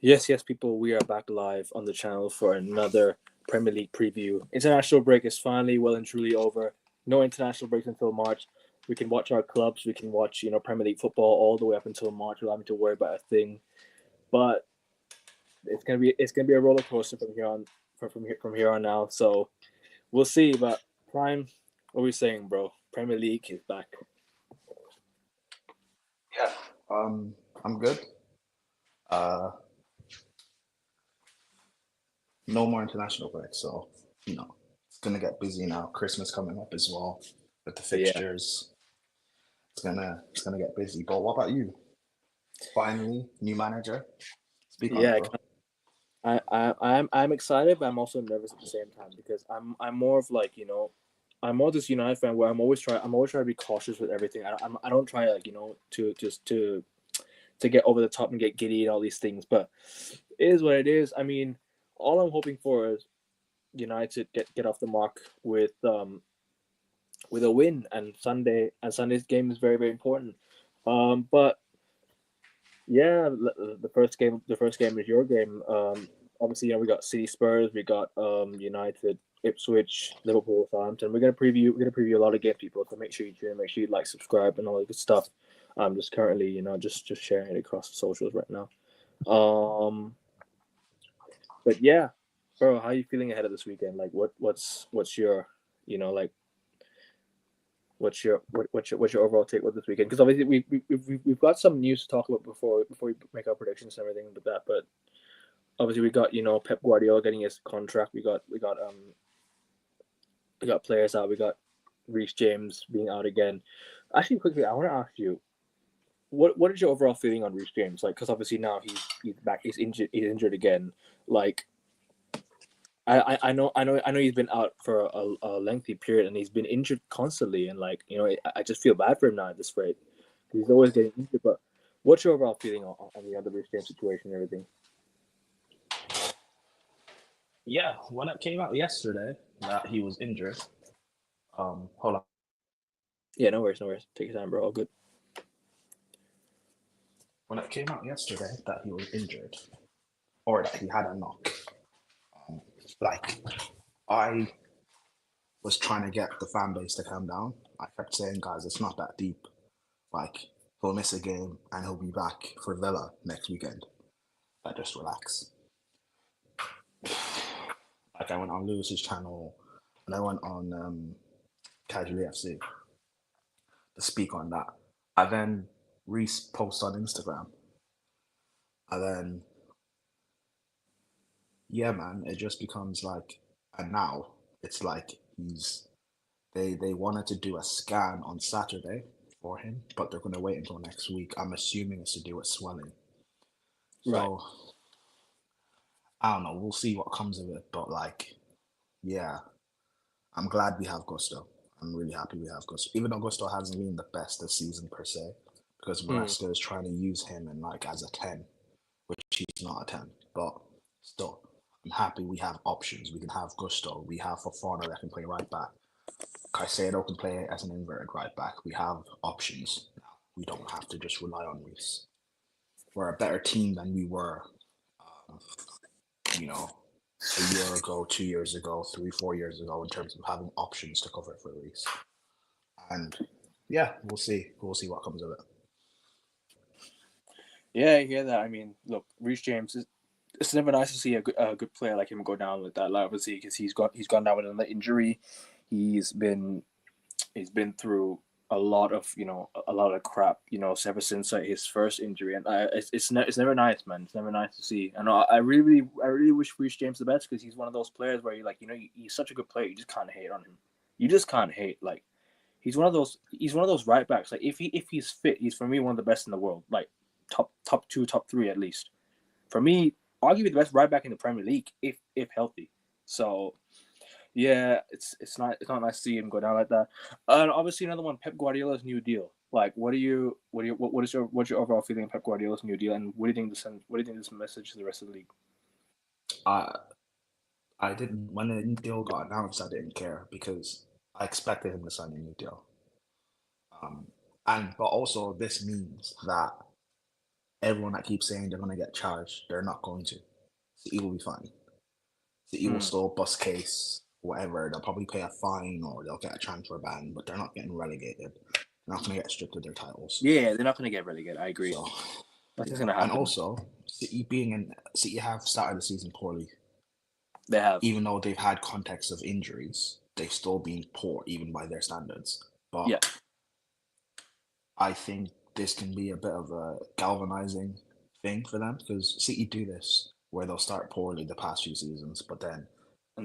Yes, people, we are back live on the channel for another Premier League preview. International break is finally well and truly over. No international breaks until March. We can watch our clubs, we can watch, Premier League football all the way up until March without having to worry about a thing. But it's gonna be a roller coaster from here on from here on now. So we'll see. But Prime, what are we saying, bro? Premier League is back. Yeah, I'm good. Uh, no more international break, so it's gonna get busy now. Christmas coming up as well with the Yeah, fixtures. It's gonna get busy. But what about you? Finally, new manager. Speak on it, yeah. bro. I'm excited, but I'm also nervous at the same time because I'm more of like I'm more this United fan where I'm always trying to be cautious with everything. I don't try like to just to get over the top and get giddy and all these things, but it is what it is. I mean, all I'm hoping for is United get off the mark with a win, and Sunday's game is very important. But yeah, the first game is your game. Obviously, we got City, Spurs, we got United, Ipswich, Liverpool, Southampton. We're gonna preview a lot of games, people. So make sure you tune, make sure you like, subscribe, and all that good stuff. I'm just currently, just sharing it across the socials right now. Um, but yeah, bro, how are you feeling ahead of this weekend? Like, what's your, like, what's your overall take with this weekend? Because obviously we've got some news to talk about before we make our predictions and everything with that. But obviously we got Pep Guardiola getting his contract. We got players out. We got Reece James being out again. Actually, quickly, I want to ask you, what is your overall feeling on Reece James? Like, because obviously now he's back. He's injured again. Like, I know he's been out for a lengthy period and he's been injured constantly, and like I just feel bad for him now at this rate. He's always getting injured. But what's your overall feeling on the other Reece James situation and everything? Yeah, when it came out yesterday that he was injured. Hold on. Yeah, no worries, no worries. Take your time, bro. All good. When it came out yesterday that he was injured or that he had a knock, um, like I was trying to get the fan base to calm down. I kept saying, guys, it's not that deep. Like, he'll miss a game and he'll be back for Villa next weekend. Like, just relax. Like, I went on Lewis's channel and I went on Casually FC to speak on that. I then Reese post on Instagram. And then, yeah, man, it just becomes like, and now it's like they wanted to do a scan on Saturday for him, but they're going to wait until next week. I'm assuming it's to do with swelling. Right. So I don't know. We'll see what comes of it. But like, yeah, I'm glad we have Gusto. I'm really happy we have Gusto, even though Gusto hasn't been the best this season per se, because Hmm. Maresca is trying to use him and like as a 10, which he's not a 10. But still, I'm happy we have options. We can have Gusto. We have Fofana that can play right back. Caicedo can play as an inverted right back. We have options now. We don't have to just rely on Reese. We're a better team than we were, um, you know, a year ago, 2 years ago, 3, 4 years ago in terms of having options to cover for Reese. And yeah, we'll see. We'll see what comes of it. Yeah, I hear that. I mean, look, Reece James is. It's never nice to see a good player like him go down with that. Like, obviously, because he's gone down with another injury. He's been he's been through a lot of crap. Ever since like his first injury, and it's never nice, man. It's never nice to see. And I really wish Reece James the best because he's one of those players where you like he's such a good player. You just can't hate on him. You just can't hate like. He's one of those right backs. Like if he's fit, he's for me one of the best in the world. Like top two, top three at least. For me, arguably the best right back in the Premier League if healthy. So yeah, it's not nice to see him go down like that. And obviously another one, Pep Guardiola's new deal. Like, what's your overall feeling of Pep Guardiola's new deal, and what do you think this message to the rest of the league? I I didn't when the new deal got announced. I didn't care because I expected him to sign a new deal. Um, and but also this means that everyone that keeps saying they're going to get charged, they're not going to. City will be fine. City will still bust case, whatever. They'll probably pay a fine or they'll get a transfer ban, but they're not getting relegated. They're not going to get stripped of their titles. Yeah, they're not going to get relegated. I agree. So, That's yeah. going to happen. And also, City have started the season poorly. They have. Even though they've had context of injuries, they've still been poor, even by their standards. But Yeah. I think this can be a bit of a galvanizing thing for them because City do this where they'll start poorly the past few seasons, but then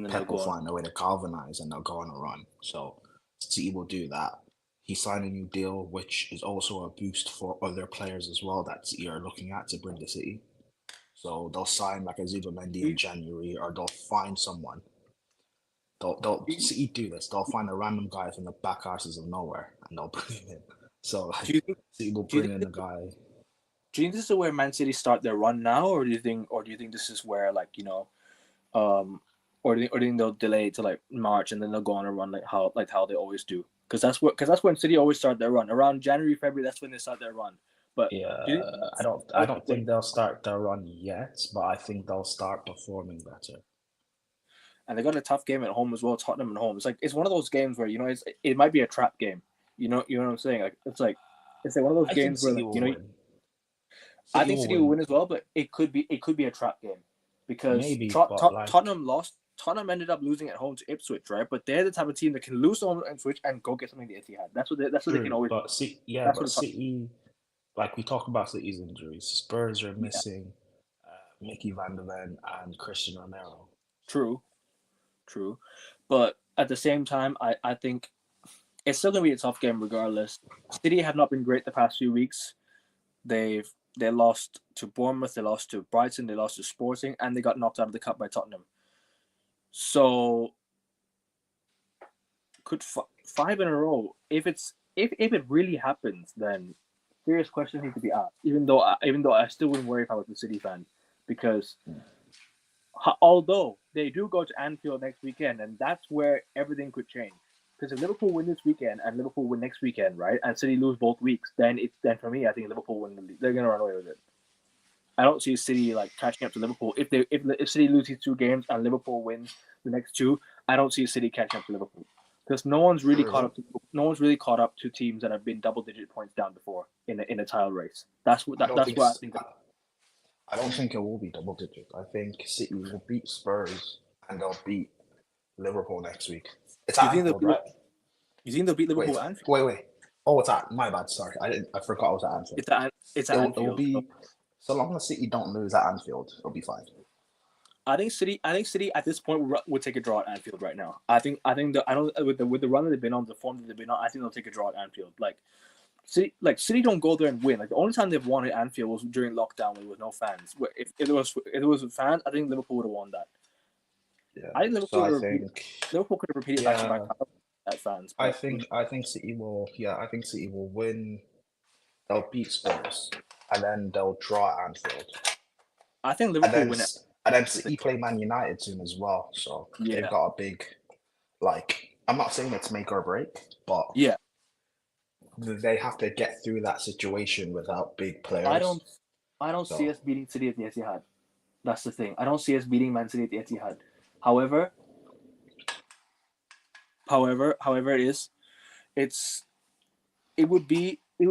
Pep will find a way to galvanize and they'll go on a run. So City will do that. He signed a new deal, which is also a boost for other players as well that City are looking at to bring to City. So they'll sign like a Zubimendi in January, or they'll find someone. They'll City do this. They'll find a random guy from the back arses of nowhere and they'll bring him in. So City will bring in the guy. Do you think this is where Man City start their run now, or do you think this is where or do you think they'll delay it to like March and then they'll go on a run like how they always do? Because that's when City always start their run around January, February. That's when they start their run. But yeah, I don't think they'll start their run yet, but I think they'll start performing better. And they got a tough game at home as well, Tottenham at home. It's one of those games where it might be a trap game. You know what I'm saying? It's like one of those games where I think City will win as well, but it could be a trap game because Tottenham lost. Tottenham ended up losing at home to Ipswich, right? But they're the type of team that can lose home and switch and go get something at the Etihad. That's what they can always. But City, like we talk about City's injuries, Spurs are missing Mickey Van de Ven and Christian Romero. True, but at the same time, I think it's still gonna be a tough game regardless. City have not been great the past few weeks. They lost to Bournemouth, they lost to Brighton, they lost to Sporting, and they got knocked out of the cup by Tottenham. So, could 5 in a row? If it really happens, then serious questions need to be asked. Even though I still wouldn't worry if I was a City fan, because although they do go to Anfield next weekend, and that's where everything could change. Because if Liverpool win this weekend and Liverpool win next weekend, right, and City lose both weeks, then for me, I think Liverpool win the league. They're gonna run away with it. I don't see City like catching up to Liverpool. If City loses 2 games and Liverpool wins the next 2, I don't see City catching up to Liverpool because no one's really caught up to teams that have been double-digit points down before in a title race. That's what I think. I don't think it will be double-digit. I think City will beat Spurs and they'll beat Liverpool next week. It's at Anfield, right? You think they'll beat Liverpool at Anfield? Wait. Oh, it's at my bad. Sorry, I forgot it was at Anfield. It's at Anfield. It will be. So long as City don't lose at Anfield, it'll be fine. I think City at this point would take a draw at Anfield right now. I think with the run that they've been on, the form that they've been on, I think they'll take a draw at Anfield. City don't go there and win. Like the only time they've won at Anfield was during lockdown when there was no fans. If it was fans, I think Liverpool would have won that. Yeah. I think Liverpool could have repeated back at fans. I think City will. Yeah, I think City will win. They'll beat Spurs. And then they'll draw at Anfield. I think Liverpool win it. And then City play Man United soon as well. So they've got a big, I'm not saying it's make or break, but they have to get through that situation without big players. I don't see us beating City at the Etihad. That's the thing. I don't see us beating Man City at the Etihad. However, it would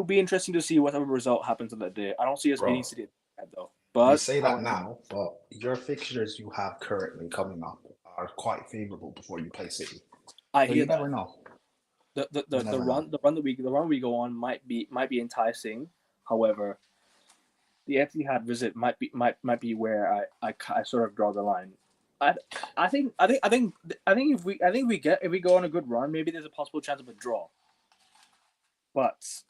be interesting to see whatever result happens on that day. I don't see us beating City though. But you say that now, but your fixtures you have currently coming up are quite favorable before you play City. You never know. The run we go on might be enticing. However, the Etihad visit might be where I sort of draw the line. I think if we go on a good run, maybe there's a possible chance of a draw. But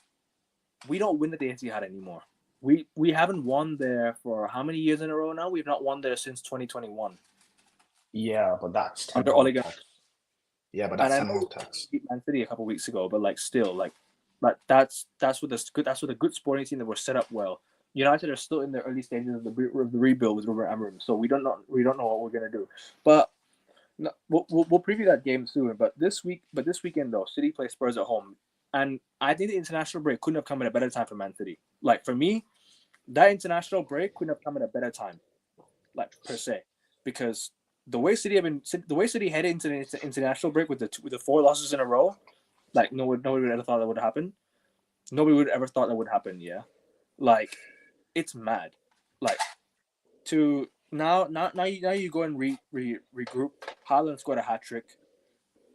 we don't win at the Etihad anymore. We haven't won there for how many years in a row now? We've not won there since 2021. Yeah, but that's under Ole Gunnar. Yeah, but that's tax. Beat Man City a couple of weeks ago, but that's with a good sporting team that were set up well. United are still in the early stages of the rebuild with Ruben Amorim'S, so we don't know what we're gonna do. But we'll preview that game soon. But this weekend though, City play Spurs at home. And I think the international break couldn't have come at a better time for Man City. Like for me, that international break couldn't have come at a better time, like per se, because the way City headed into the international break with the 4 losses in a row, like nobody would ever thought that would happen. Nobody would ever thought that would happen. Yeah, like it's mad. Like to now you go and regroup. Haaland scored a hat trick.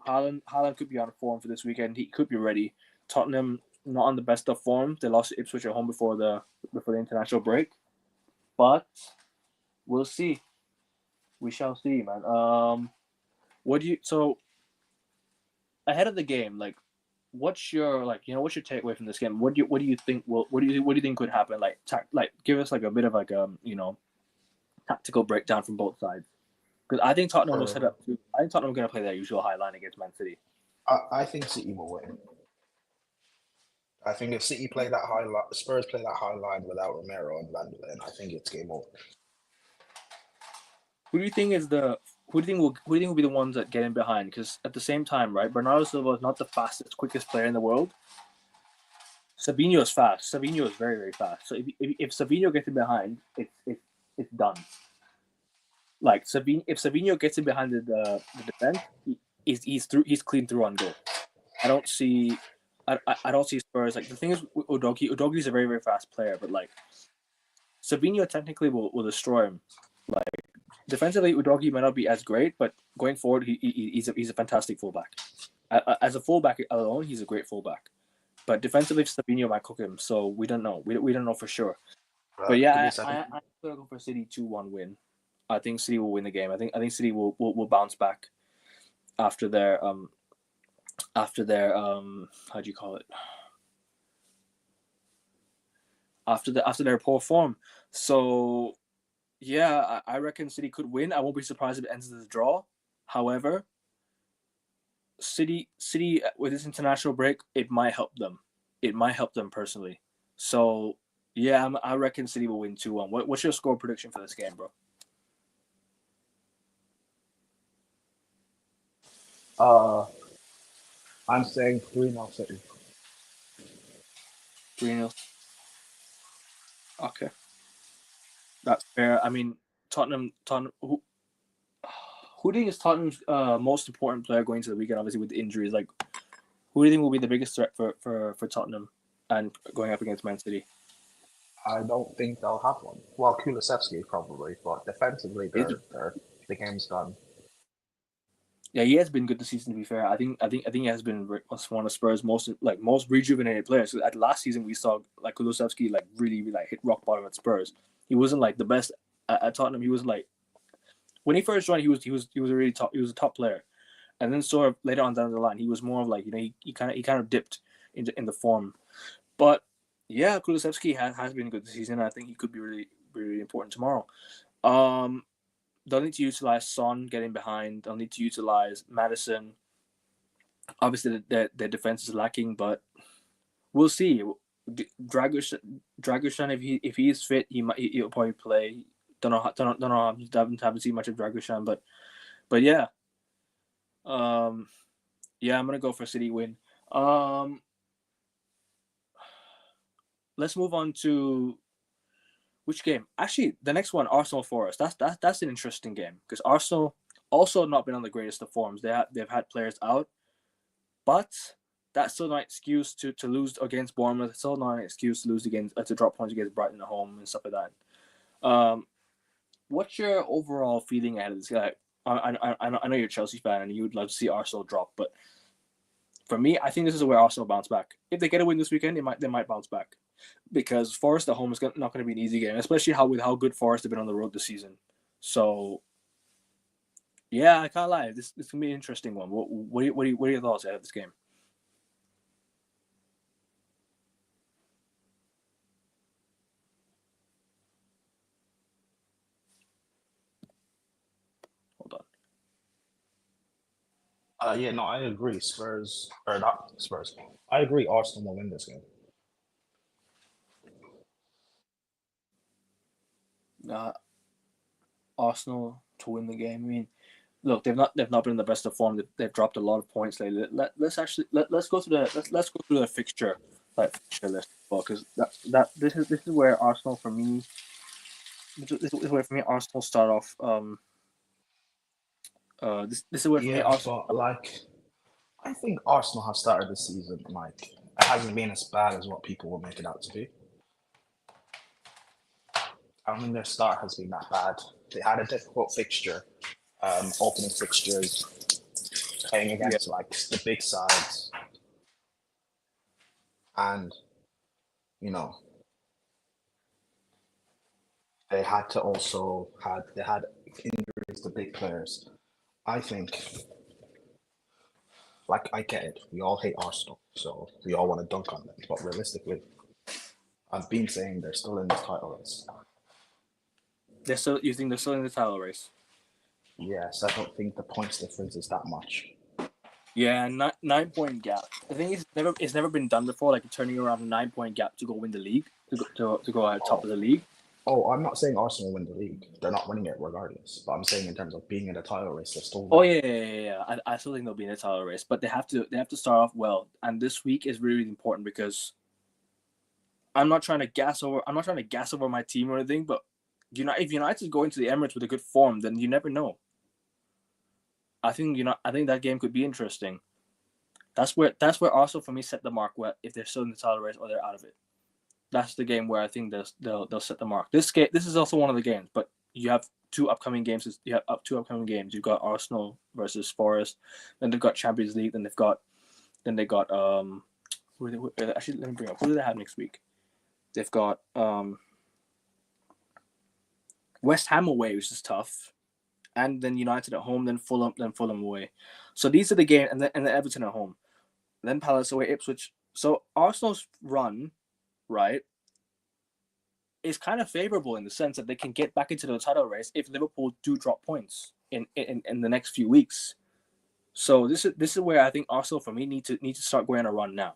Haaland could be on form for this weekend. He could be ready. Tottenham not on the best of form. They lost to Ipswich at home before the international break, but we'll see. We shall see, man. What do you so ahead of the game? Like, what's your what's your takeaway from this game? What do you think what do you think could happen? Like give us like a bit of like tactical breakdown from both sides. Because I think Tottenham will set up. I think Tottenham are going to play their usual high line against Man City. I think City will win. I think if City play that high line, Spurs play that high line without Romero and Van der Ven, I think it's game over. Who do you think will be the ones that get in behind? Because at the same time, right, Bernardo Silva is not the fastest, quickest player in the world. Savinho is fast. Savinho is very, very fast. So if Savinho gets in behind, it's done. Like if Savinho gets in behind the defense, he's clean through on goal. I don't see Spurs. Like the thing is, Udogie is a very, very fast player, but like Savinho technically will destroy him. Like defensively, Udogie might not be as great, but going forward, he's a fantastic fullback. As a fullback alone, he's a great fullback. But defensively, Savinho might cook him, so we don't know. We don't know for sure. But yeah, I'm gonna go for City 2-1 win. I think City will win the game. I think City will bounce back after their how do you call it? After their poor form. So yeah, I reckon City could win. I won't be surprised if it ends as a draw. However, City with this international break, it might help them. It might help them personally. So yeah, I reckon City will win 2-1. What's your score prediction for this game, bro? I'm saying 3-0 City. 3-0. Okay, that's fair. I mean, Tottenham. Who do you think is Tottenham's most important player going to the weekend? Obviously, with the injuries, like who do you think will be the biggest threat for Tottenham and going up against Man City? I don't think they'll have one. Well, Kulusevski probably, but defensively, the game's done. Yeah, he has been good this season. To be fair, I think he has been one of Spurs' most rejuvenated players. So at last season, we saw like Kulusevski like really like hit rock bottom at Spurs. He wasn't like the best at Tottenham. He was like when he first joined, he was a really top. He was a top player, and then sort of later on down the line, he was more of like he kind of dipped in the form. But yeah, Kulusevski has been good this season. I think he could be really really important tomorrow. They'll need to utilize Son getting behind. They'll need to utilize Madison. Obviously, their defense is lacking, but we'll see. Dragusin, if he is fit, he'll probably play. Don't know. Haven't seen much of Dragusin, but yeah. Yeah, I'm gonna go for City win. Let's move on to which game? Actually, the next one, Arsenal Forest. That's an interesting game because Arsenal also not been on the greatest of forms. They've had players out, but that's still not an excuse to lose against Bournemouth. It's still not an excuse to lose against to drop points against Brighton at home and stuff like that. What's your overall feeling ahead of this guy? I know you're a Chelsea fan and you'd love to see Arsenal drop, but for me, I think this is where Arsenal bounce back. If they get a win this weekend, they might bounce back. Because Forest at home is not going to be an easy game, especially with how good Forest have been on the road this season. So, yeah, I can't lie. This can be an interesting one. What are your thoughts ahead of this game? Hold on. Yeah, no, I agree. Not Spurs. I agree. Arsenal will win this game. Arsenal to win the game. I mean, look, they've not been in the best of form. They've dropped a lot of points lately. Let's go through the fixture like fixture list as well, because this is where Arsenal for me. This is where for me Arsenal start off. This is where for me Yeah, Arsenal. but like I think Arsenal have started the season like it hasn't been as bad as what people will make it out to be. I don't think their start has been that bad. They had a difficult fixture, opening fixtures, playing Yeah, against like the big sides, and you know they had to also had injuries to big players. I think, like I get it, we all hate Arsenal, so we all want to dunk on them. But realistically, I've been saying they're still in the title race. they're still. You think they're still in the title race? Yes, I don't think the points difference is that much. Yeah, 9 point gap. I think it's never been done before, like turning around a 9 point gap to go win the league, to go at top Oh, of the league. I'm not saying Arsenal win the league. They're not winning it regardless. But I'm saying in terms of being in the title race, they're still Oh there. yeah. I still think they'll be in the title race, but they have to start off well. And this week is really important because I'm not trying to gas over my team or anything, but if United go into the Emirates with a good form, then you never know. I think that game could be interesting. That's where Arsenal for me set the mark. Where if they're still in the title race or they're out of it, that's the game where I think they'll set the mark. This is also one of the games, but you have two upcoming games. You have two upcoming games. You've got Arsenal versus Forest, then they've got Champions League, then they got actually let me bring up who do they have next week. They've got West Ham away, which is tough, and then United at home, then Fulham away. So these are the games, and then Everton at home, then Palace away, Ipswich. So Arsenal's run, right, is kind of favorable in the sense that they can get back into the title race if Liverpool do drop points in the next few weeks. So this is where I think Arsenal for me need to start going on a run now,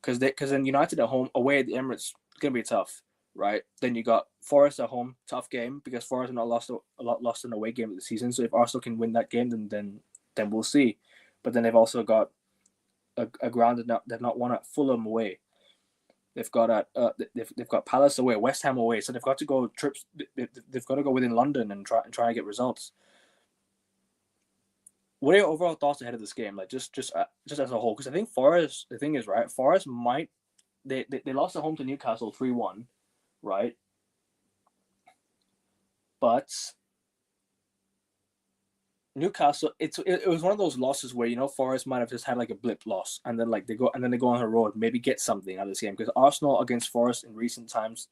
because then United at home away at the Emirates is gonna be tough, right? Then you got Forest at home, tough game because Forest have not lost an away game of the season. So if Arsenal can win that game, then we'll see. But then they've also got a ground they've not won at Fulham away. They've got they've got Palace away, West Ham away, so they've got to go trips. They've got to go within London and try and get results. What are your overall thoughts ahead of this game? Like just as a whole, because I think Forest. The thing is, right? Forest might they lost at home to Newcastle 3-1, right? But Newcastle, it was one of those losses where Forest might have just had like a blip loss, and then they go on the road, maybe get something out of this game because Arsenal against Forest in recent times,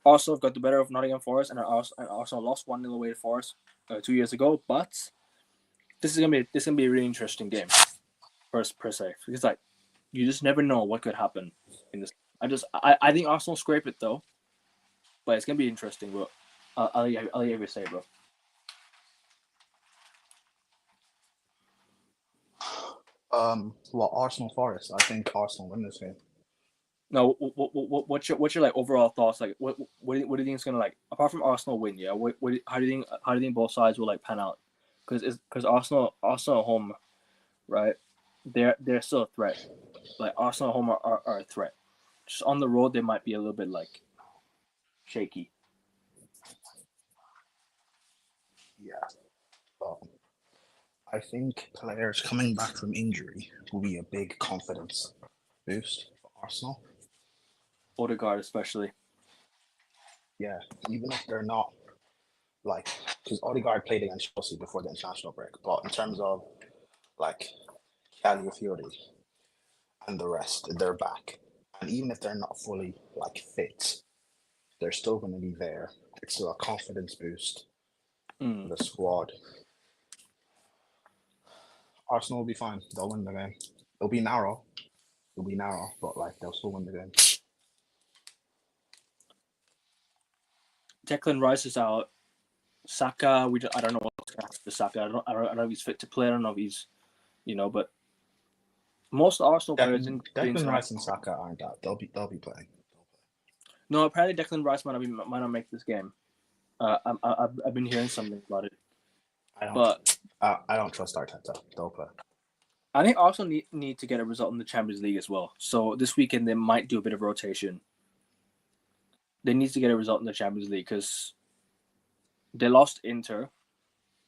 Arsenal have got the better of Nottingham Forest, and Arsenal lost 1-0 away to Forest 2 years ago. But this is gonna be a really interesting game per se because like you just never know what could happen in this. I think Arsenal scrape it though, but it's gonna be interesting. But I'll let you say, bro. Well, Arsenal Forest. I think Arsenal win this game. No, what's your like overall thoughts? Like, what do you think is gonna like apart from Arsenal win? Yeah, how do you think both sides will like pan out? Because Arsenal at home, right? They're still a threat. Like Arsenal at home are a threat. Just on the road, they might be a little bit like shaky. Yeah, but I think players coming back from injury will be a big confidence boost for Arsenal. Odegaard especially. Yeah, even if they're not like because Odegaard played against Chelsea before the international break, but in terms of like Caliafiori and the rest, they're back. And even if they're not fully like fit, they're still going to be there. It's still a confidence boost for Mm. the squad. Arsenal will be fine. They'll win the game. It'll be narrow. It'll be narrow, but like they'll still win the game. Declan Rice is out. Saka, I don't know what's gonna happen to Saka. I don't know if he's fit to play. I don't know if he's but most Arsenal players didn't Declan sign. Rice and Saka aren't that. They'll be playing. No, apparently Declan Rice might not make this game. I've been hearing something about it, I don't. but I don't trust Arteta. They'll play. I think Arsenal need to get a result in the Champions League as well. So this weekend they might do a bit of rotation. They need to get a result in the Champions League because they lost Inter.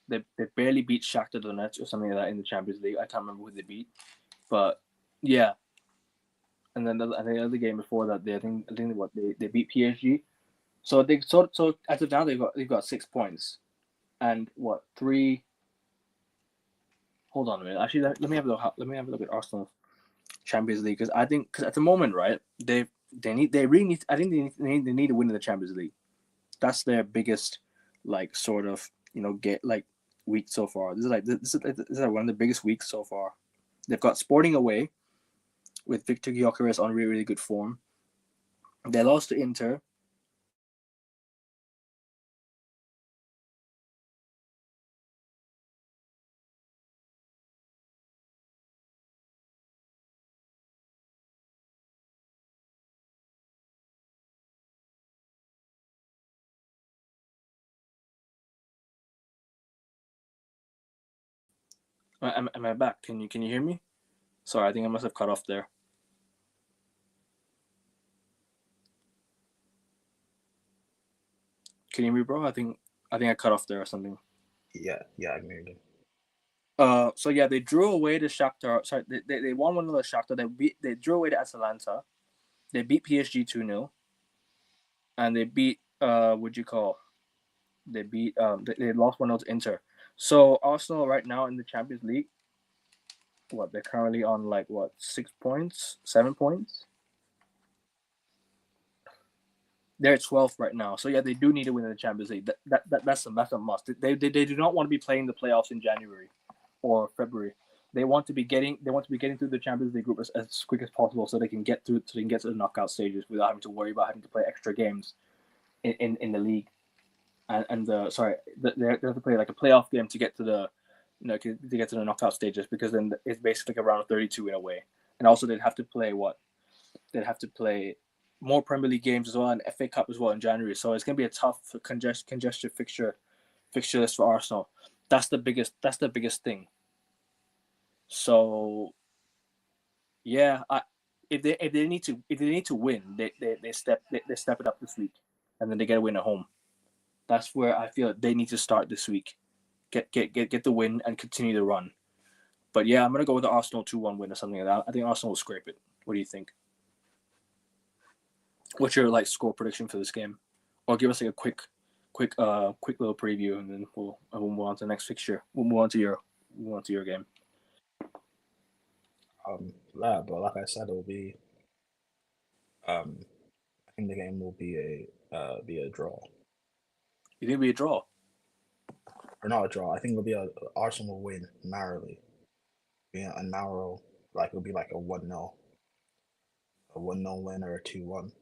They barely beat Shakhtar Donetsk or something like that in the Champions League. I can't remember who they beat, but yeah. And then I think the other game before that, I think they beat PSG. So as of now they've got 6 points, and what three? Hold on a minute. Actually, let me have a look. Let me have a look at Arsenal Champions League because I think because at the moment, right, they really need. I think they need to win in the Champions League. That's their biggest, like, sort of, get like week so far. This is like one of the biggest weeks so far. They've got Sporting away with Victor Gyökeres on really, really good form. They lost to Inter. Am I back? Can you hear me? Sorry, I think I must have cut off there. Can you hear me, bro? I think I cut off there or something. Yeah, I can hear you. So yeah, they drew away to Shakhtar. Sorry, they won 1-0 Shakhtar. They drew away to Atalanta. They beat PSG 2-0, and they beat what'd you call? They beat they lost 1-0 to Inter. So Arsenal right now in the Champions League, they're currently on like 6 points, 7 points. They're 12th right now. So yeah, they do need to win in the Champions League. That's a must. They do not want to be playing the playoffs in January or February. They want to be getting through the Champions League group as quick as possible so they can get to the knockout stages without having to worry about having to play extra games in the league. And they have to play like a playoff game to get to the to get to the knockout stages because then it's basically like a round of 32 in a way. And also they'd have to play more Premier League games as well and FA Cup as well in January. So it's going to be a tough congested fixture list for Arsenal. That's the biggest thing. So yeah, if they need to win, they step it up this week, and then they get a win at home. That's where I feel they need to start this week. Get the win and continue the run. But yeah, I'm gonna go with the Arsenal 2-1 win or something like that. I think Arsenal will scrape it. What do you think? What's your like score prediction for this game? Or give us like a quick little preview, and then we'll move on to the next fixture. We'll move on to your game. Yeah, but like I said, it'll be I think the game will be a draw. You think it'll be a draw? Or not a draw. I think it'll be a Arsenal win narrowly. Yeah, a narrow, like it'll be like a 1-0. A 1-0 win or a 2-1.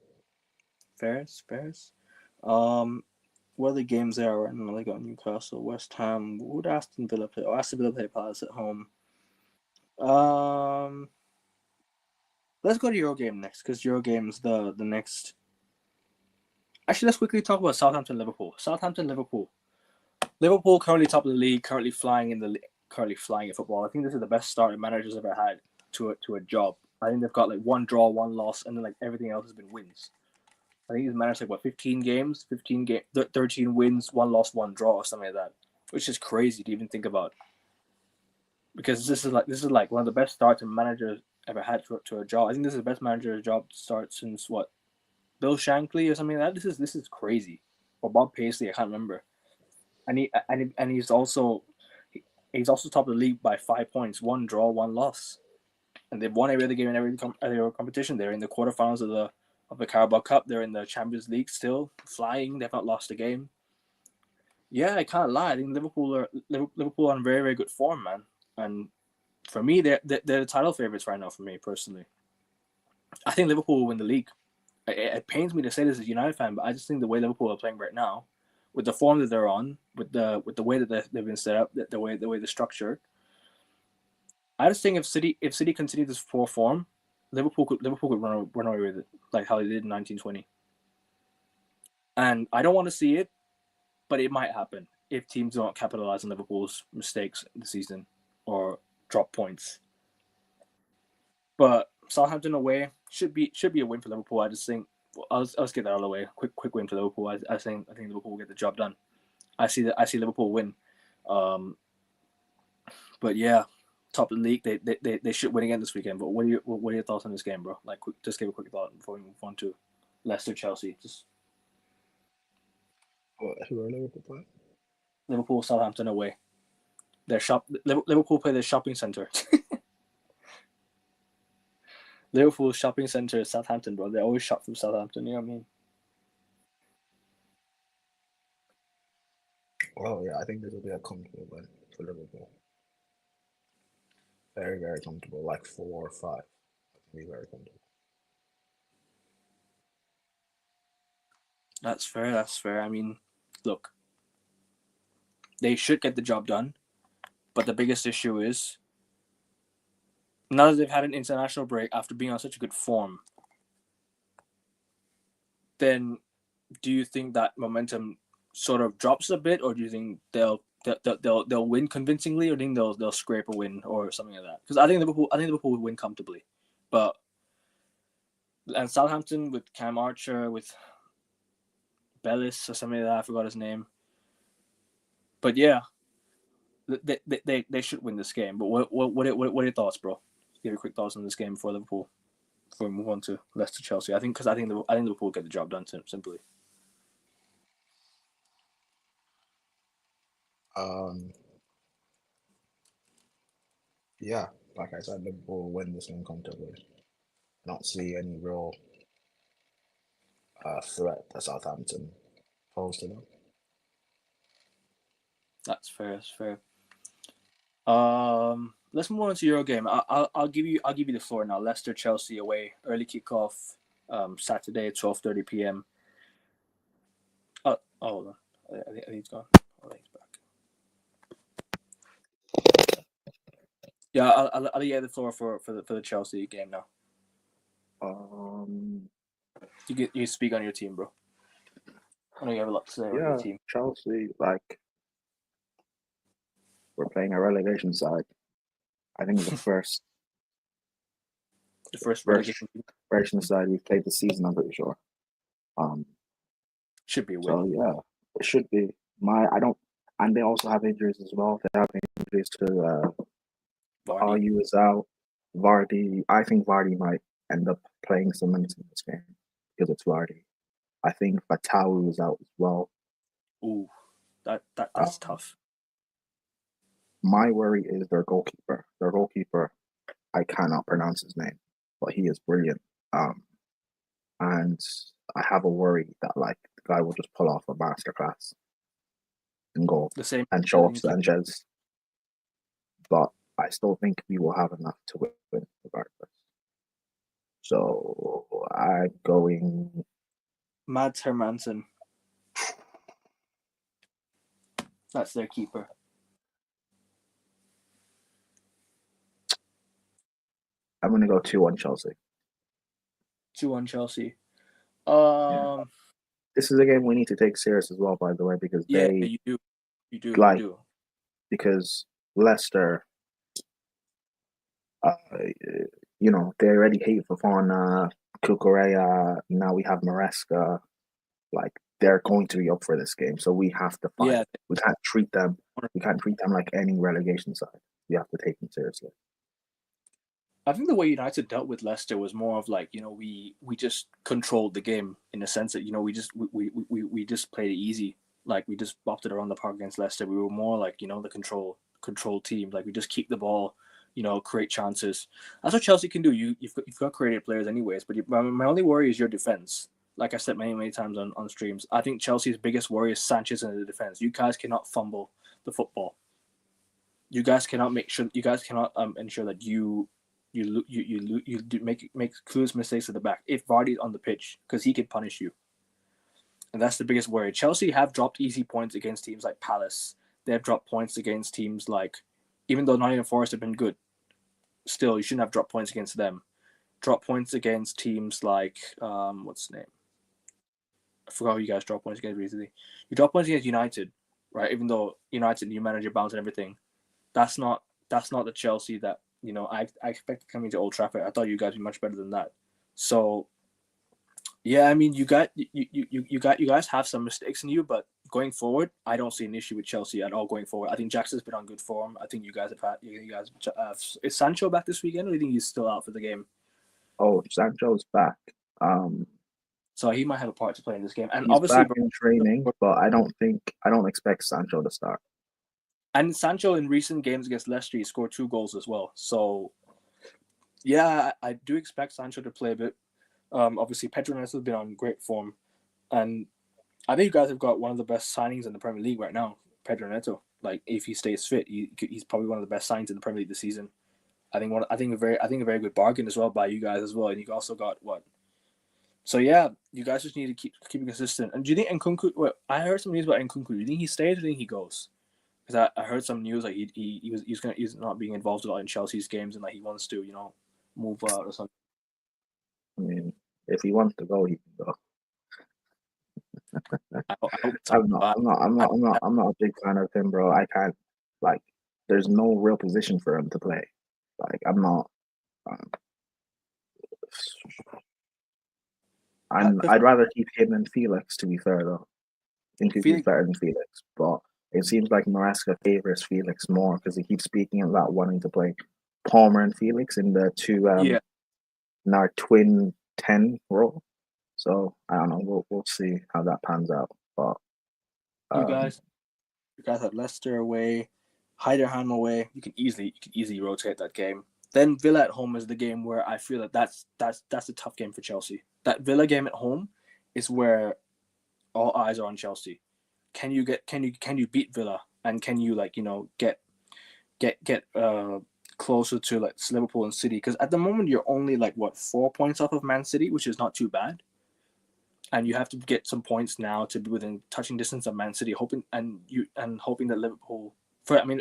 Fairs. What are the games there right now? They got Newcastle, West Ham. Would Aston Villa play? Oh, Aston Villa play Palace at home. Um, let's go to Euro game next because Euro game's the next. Actually, let's quickly talk about Southampton Liverpool. Liverpool currently top of the league, currently flying in football. I think this is the best start the manager's ever had to a job. I think they've got like one draw, one loss, and then like everything else has been wins. I think he's managed like 15 games, 13 wins, one loss, one draw, or something like that, which is crazy to even think about. Because this is like one of the best starts a manager ever had to a job. I think this is the best manager's job start since Bill Shankly or something like that. This is crazy, or Bob Paisley, I can't remember. And he's also top of the league by 5 points, one draw, one loss, and they've won every other game in every competition. They're in the quarterfinals of the Carabao Cup. They're in the Champions League still flying. They've not lost a game. Yeah, I can't lie. I think Liverpool are on very, very good form, man. And for me, they're the title favorites right now. For me personally, I think Liverpool will win the league. It pains me to say this as a United fan, but I just think the way Liverpool are playing right now, with the form that they're on, with the way that they've been set up, the way they're structured, I just think if City continue this poor form, Liverpool could run away with it like how they did in 1920. And I don't want to see it, but it might happen if teams don't capitalize on Liverpool's mistakes this season or drop points. But Southampton away should be a win for Liverpool. I just think I'll get that out of the way. Quick win for Liverpool. I think Liverpool will get the job done. I see Liverpool win. But yeah, top of the league, they should win again this weekend. But what are your thoughts on this game, bro? Like, just give a quick thought before we move on to Leicester Chelsea. Just Who are Liverpool playing? Liverpool Southampton away. Liverpool play their shopping center. Liverpool shopping center Southampton, bro. They always shop from Southampton. You know what I mean? Well, yeah, I think this will be a comfortable win for Liverpool. Very, very comfortable, like 4 or 5. I think be very comfortable. That's fair. That's fair. I mean, look, they should get the job done, but the biggest issue is now that they've had an international break after being on such a good form, then do you think that momentum sort of drops a bit, or do you think they'll win convincingly, or do you think they'll scrape a win or something like that? Because I think Liverpool will win comfortably, but and Southampton with Cam Archer, with Bellis or something like that, I forgot his name. But yeah, they should win this game. But what are your thoughts, bro? Give your quick thoughts on this game for Liverpool before we move on to Leicester Chelsea. I think Liverpool will get the job done simply. Yeah, like I said, Liverpool will win this one comfortably. Not see any real threat that Southampton pose to them. That's fair. That's fair. Let's move on to your game. I'll give you the floor now. Leicester Chelsea away, early kickoff, Saturday, 12:30 p.m. Oh, hold on. I think he's gone. Oh, he's back. Yeah, I'll get the floor for the Chelsea game now. You speak on your team, bro. I know you have a lot to say on your team. Chelsea, like, we're playing a relegation side. I think the first relegation side we've played this season, I'm pretty sure. Should be a win. So yeah, it should be. And they also have injuries as well. They have injuries to Ayew is out. Vardy, I think Vardy might end up playing some minutes in this game because it's Vardy. I think Fatawu is out as well. Ooh, that's tough. My worry is their goalkeeper. Their goalkeeper, I cannot pronounce his name, but he is brilliant. And I have a worry that like the guy will just pull off a masterclass and goal and show off Sanchez. But I still think we will have enough to win regardless. So I'm going Mads Hermansen. That's their keeper. I'm going to go 2-1 Chelsea. 2-1 Chelsea. Yeah. This is a game we need to take serious as well, by the way, because you do. Because Leicester, they already hate Fofana, Cucurella. Now we have Maresca. Like, they're going to be up for this game, so we have to fight. Yeah. We can't treat them like any relegation side. We have to take them seriously. I think the way United dealt with Leicester was more of like, we just controlled the game in a sense that, we just played it easy. Like, we just bopped it around the park against Leicester. We were more like, the control team. Like, we just keep the ball, create chances. That's what Chelsea can do. You've got creative players anyways, but my only worry is your defense. Like I said many times on streams, I think Chelsea's biggest worry is Sanchez in the defense. You guys cannot fumble the football. You guys cannot ensure that you make clueless mistakes at the back if Vardy's on the pitch, because he can punish you. And that's the biggest worry. Chelsea have dropped easy points against teams like Palace. They have dropped points against teams like, even though Nottingham Forest have been good, still you shouldn't have dropped points against them. Drop points against teams like what's his name? I forgot who you guys drop points against recently. You drop points against United, right? Even though United, new manager, bounce and everything, that's not the Chelsea that I expect coming to Old Trafford. I thought you guys would be much better than that. So yeah, I mean, you guys have some mistakes in you, but going forward, I don't see an issue with Chelsea at all going forward. I think Jackson's been on good form. I think you guys is Sancho back this weekend, or do you think he's still out for the game? Oh, Sancho's back. Um, So he might have a part to play in this game, and he's obviously, back in training, but I don't expect Sancho to start. and Sancho in recent games against Leicester, he scored 2 goals as well. So yeah, I do expect Sancho to play a bit. Obviously, Pedro Neto has been on great form, and I think you guys have got one of the best signings in the Premier League right now, Pedro Neto. Like if he stays fit, he's probably one of the best signings in the Premier League this season. I think a very good bargain as well by you guys as well, and you also got what. So yeah, you guys just need to keep it consistent. And do you think Nkunku? Well, I heard some news about Nkunku. Do you think he stays or do you think he goes? Because I heard some news like he's not being involved a lot in Chelsea's games and like he wants to move out or something. I mean, if he wants to go, he can go. I hope so. I'm not a big fan of him, bro. I can't like. There's no real position for him to play. Like I'm not. I'd rather keep him and Felix. To be fair, though, I think he's better than Felix. But it seems like Maresca favors Felix more because he keeps speaking about wanting to play Palmer and Felix in the two in our twin 10 role. So I don't know. We'll see how that pans out. But you guys have Leicester away, Heidenheim away. You can easily rotate that game. Then Villa at home is the game where I feel that's a tough game for Chelsea. That Villa game at home is where all eyes are on Chelsea. Can you beat Villa and can you get closer to like Liverpool and City? Because at the moment you're only 4 points off of Man City, which is not too bad. And you have to get some points now to be within touching distance of Man City, hoping that Liverpool.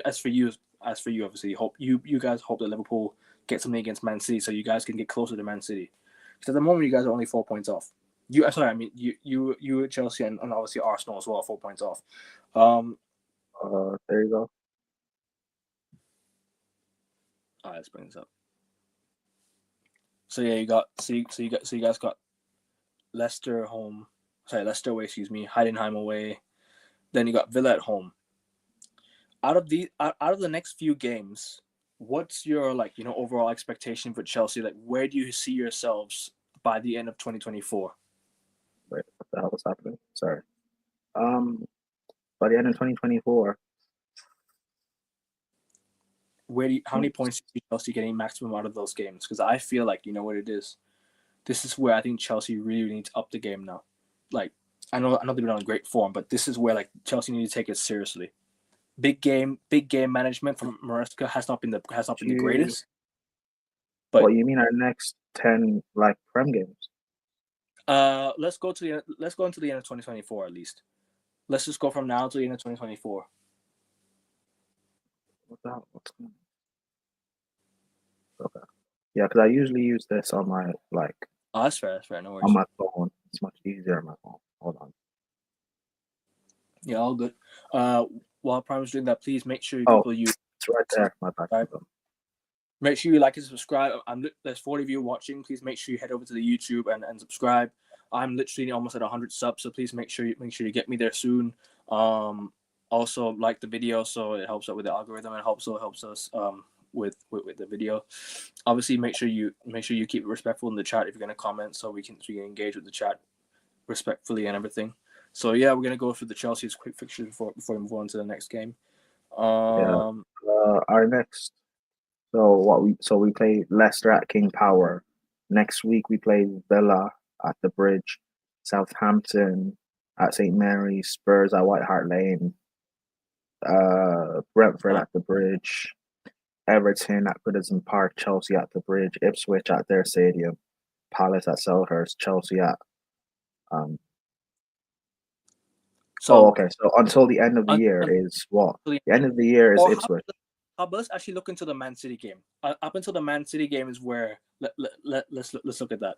As for you, obviously, hope you guys hope that Liverpool get something against Man City, so you guys can get closer to Man City. Because at the moment, you guys are only 4 points off. You Chelsea and obviously Arsenal as well, 4 points off. There you go. All right, let's bring this up. So yeah, you guys got Leicester home. Sorry, Leicester away. Excuse me. Heidenheim away. Then you got Villa at home. Out of the next few games, what's your overall expectation for Chelsea? Like, where do you see yourselves by the end of 2024? Wait, what the hell was happening? Sorry. By the end of 2024. How many points do you see Chelsea getting maximum out of those games? Because I feel like you know what it is. This is where I think Chelsea really needs to up the game now. Like, I know they've been on great form, but this is where Chelsea need to take it seriously. Big game management from Maresca has not been the greatest. But what you mean our next 10 Prem games? Let's go into the end of 2024 at least. Let's just go from now to the end of 2024. What's going on? Okay. Yeah, because I usually use this on my Oh, that's fair. No worries. On my phone, it's much easier on my phone. Hold on. Yeah, all good. While Prime is doing that, please make sure it's right there. My bad. Make sure you like and subscribe. There's 40 of you watching. Please make sure you head over to the YouTube and subscribe. I'm literally almost at 100 subs, so please make sure you get me there soon. Also like the video, so it helps out with the algorithm and also helps us with the video. Obviously, make sure you keep it respectful in the chat if you're gonna comment, so we can engage with the chat respectfully and everything. So yeah, we're gonna go through the Chelsea's quick fixtures before we move on to the next game. Our next. So we play Leicester at King Power. Next week we play Villa at the Bridge, Southampton at St Mary's, Spurs at White Hart Lane, Brentford at the Bridge, Everton at Goodison Park, Chelsea at the Bridge, Ipswich at their stadium, Palace at Selhurst, Chelsea at So until the end of the year is what? The end of the year is Ipswich. Let's actually look into the Man City game. Up until the Man City game is where let's look at that.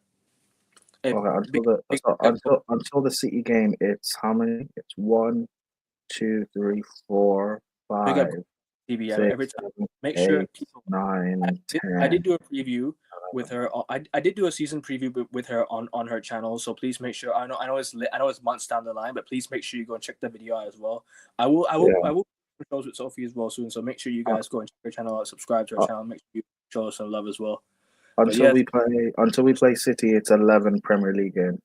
Until the City game, it's how many? It's 1, 2, 3, 4, 5. TV. Every 6, time. Make 7, sure 8, people. 9, I did 10. do a preview with her. I did do a season preview with her on her channel. So please make sure. I know it's months down the line, but please make sure you go and check the video out as well. I will shows with Sophie as well soon. So make sure you guys go and check her channel out, subscribe to her Uh, channel, make sure you show us some love as well. But until yeah, we play City, it's 11 Premier League games.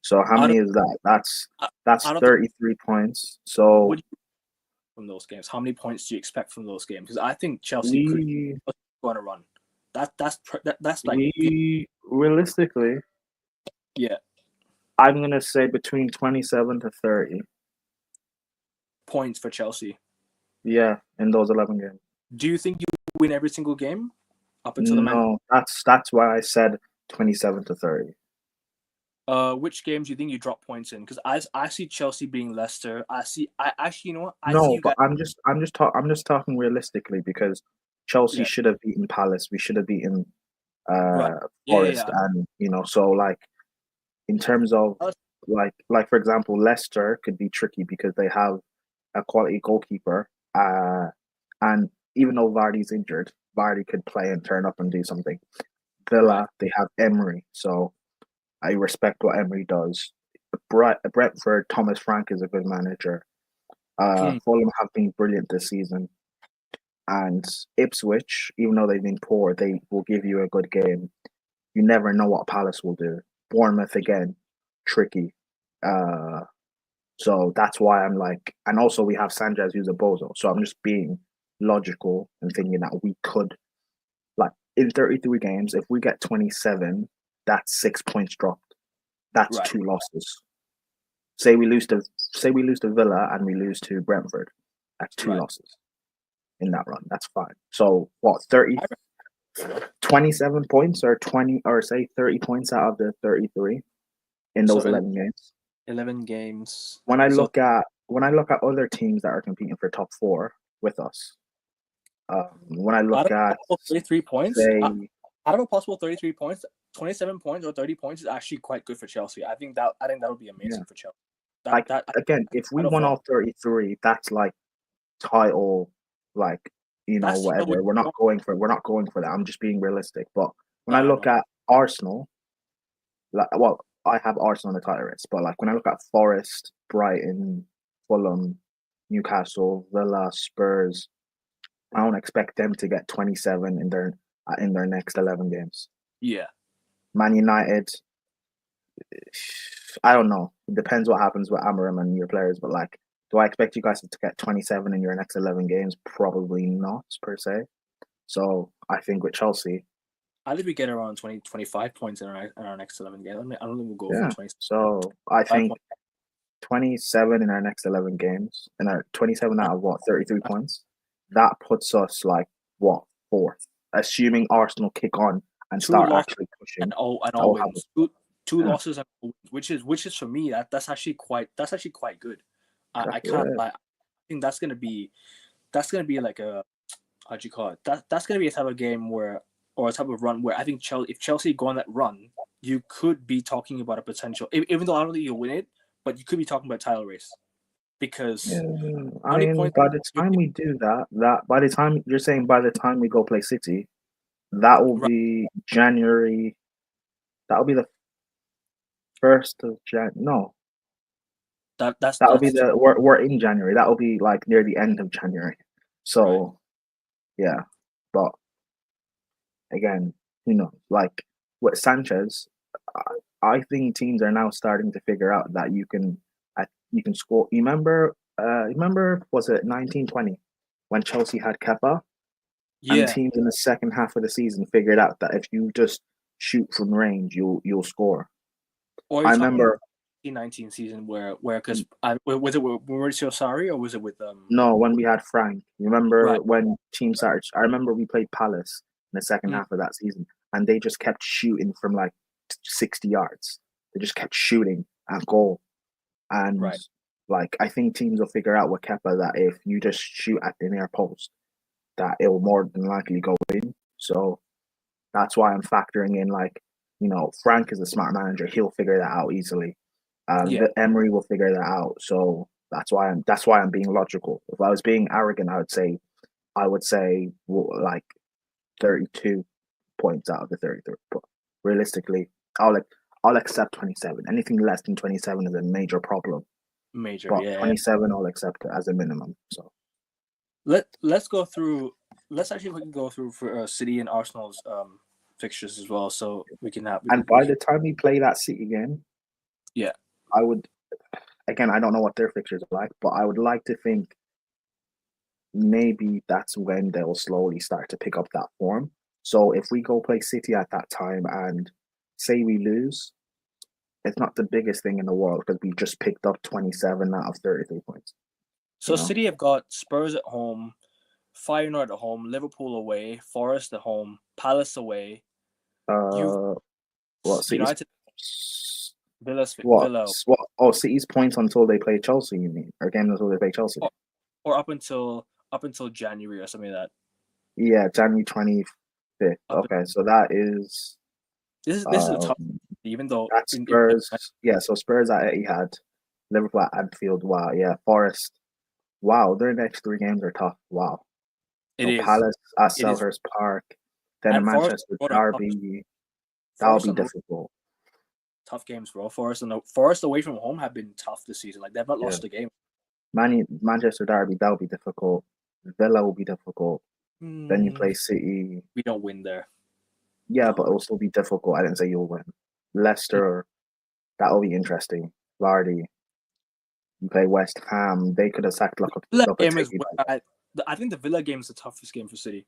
So how out many of is that? That's out of the 33 points. So what do you from those games? How many points do you expect from those games? Because I think Chelsea could we go on a run. That's like we realistically, yeah, I'm gonna say between 27 to 30. points for Chelsea. Yeah, in those 11 games. Do you think you win every single game up until the No, that's why I said 27 to 30. Which games do you think you drop points in? Because I see Chelsea being Leicester. I actually, you know what? I see No, you but guys. I'm just talking realistically because Chelsea Yeah. should have beaten Palace. We should have beaten Right. Forest, Yeah. and so like in terms of like for example, Leicester could be tricky because they have a quality goalkeeper, and even though Vardy's injured, Vardy could play and turn up and do something. Villa, Right. they have Emery, so I respect what Emery does. Brentford, Thomas Frank is a good manager. Fulham have been brilliant this season. And Ipswich, even though they've been poor, they will give you a good game. You never know what Palace will do. Bournemouth again, tricky. So that's why I'm like, and also we have Sanchez who's a bozo. So I'm just being logical and thinking that we could, like, in 33 games, if we get 27, that's 6 points dropped. That's Right. 2 losses. Say we lose to Villa and we lose to Brentford. That's 2 Right. losses in that run. That's fine. So what, 27 points or 20 or say 30 points out of the 33 in those So 11 games. 11 games. When I So look at other teams that are competing for top 4 with us, when I out look of at 33 points, say out of a possible 33 points, 27 points or 30 points is actually quite good for Chelsea. I think that would be amazing for Chelsea. like again, if we won all 33, that's like title, like whatever. We're not going for that. I'm just being realistic. But when I look at Arsenal, well, I have Arsenal on the title race, but like when I look at Forest, Brighton, Fulham, Newcastle, Villa, Spurs, I don't expect them to get 27 in their next 11 games. Yeah. Man United, I don't know. It depends what happens with Amorim and your players, but like, do I expect you guys to get 27 in your next 11 games? Probably not, per se. So I think with Chelsea, I think we get around 20, 25 points in our next 11 games. I don't think we'll go for 20. So I think 27 in our next 11 games, and our 27 out of 33 points. That puts us like fourth, assuming Arsenal kick on and start actually pushing. And all wins. Two losses, which is for me that's actually quite good. I can't lie. I think that's gonna be like a, how'd you call it? That's gonna be a type of game or a type of run where I think if Chelsea go on that run, you could be talking about a potential. Even though I don't think you'll win it, but you could be talking about a title race. Because I mean, by the time we do that by the time you're saying by the time we go play City, that will be January. That will be the 1st of Jan. No, that'll be we're in January. That will be like near the end of January. So, yeah, but again, like with Sanchez, I think teams are now starting to figure out that you can score. You remember was it 1920 when Chelsea had Kepa? Yeah. And teams in the second half of the season figured out that if you just shoot from range, you'll score. Or I remember 19 season where because was it with Mauricio Sarri or was it with No, when we had Frank. Remember when teams started? I remember we played Palace in the second half of that season, and they just kept shooting from like 60 yards. They just kept shooting at goal, and like I think teams will figure out with Kepa that if you just shoot at the near post, that it will more than likely go in. So that's why I'm factoring in like, Frank is a smart manager. He'll figure that out easily. Emery will figure that out. So that's why I'm being logical. If I was being arrogant, I would say I would say like 32 points out of the 33. But realistically, I'll accept 27. Anything less than 27 is a major problem. Major, But yeah. 27, I'll accept it as a minimum. So Let's go through. Let's actually we can go through for City and Arsenal's fixtures as well, so we can have. and by the time we play that City game, Yeah. I would. Again, I don't know what their fixtures are like, but I would like to think maybe that's when they'll slowly start to pick up that form. So if we go play City at that time and say we lose, it's not the biggest thing in the world because we just picked up 27 out of 33 points. So City have got Spurs at home, Feyenoord at home, Liverpool away, Forest at home, Palace away. City's, United, Villa. Oh, City's points until they play Chelsea, you mean? Or games until they play Chelsea? Or up until January or something like that. Yeah, January 25th. Okay, so that is... This is a tough, even though... That's Spurs. So Spurs at Etihad, Liverpool at Anfield. Wow, yeah. Forest. Wow, their next 3 games are tough. Wow. It is. Palace at Selhurst Park. Then a Manchester derby. That'll be difficult. Tough games for all. Forest away from home have been tough this season. Like, they've not lost a game. Manchester derby, that'll be difficult. Villa will be difficult. Then you play City. We don't win there. Yeah, no. But it'll still be difficult. I didn't say you'll win. Leicester, that'll be interesting. Vardy. You play West Ham. They could have sacked I think the Villa game is the toughest game for City.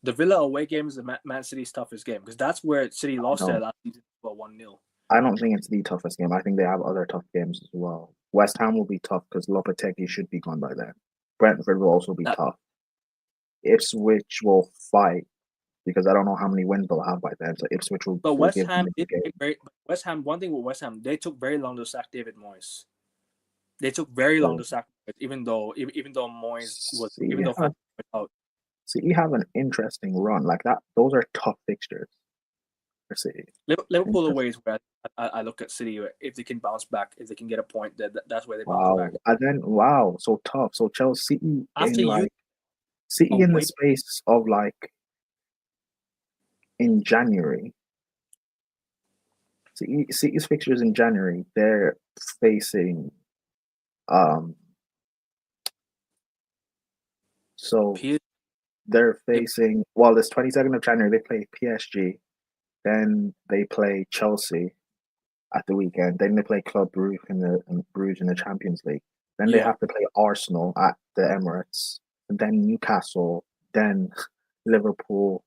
The Villa away game is the Man City's toughest game because that's where City lost their last season for 1-0. I don't think it's the toughest game. I think they have other tough games as well. West Ham will be tough because Lopetegui should be gone by then. Brentford will also be tough. Ipswich will fight because I don't know how many wins they'll have by then. So Ipswich will. But West Ham, one thing with West Ham, they took very long to sack David Moyes. They took very long to sack, even though Moyes was out. So you have an interesting run like that. Those are tough fixtures for City. Liverpool away is where I look at City. If they can bounce back, if they can get a point, that's where they bounce back. And then so tough. So Chelsea City in the space of in January. City's fixtures in January, they're facing they're facing this 22nd of January they play PSG, then they play Chelsea at the weekend, then they play Club Brugge in the Champions League, then they have to play Arsenal at the Emirates, and then Newcastle, then Liverpool,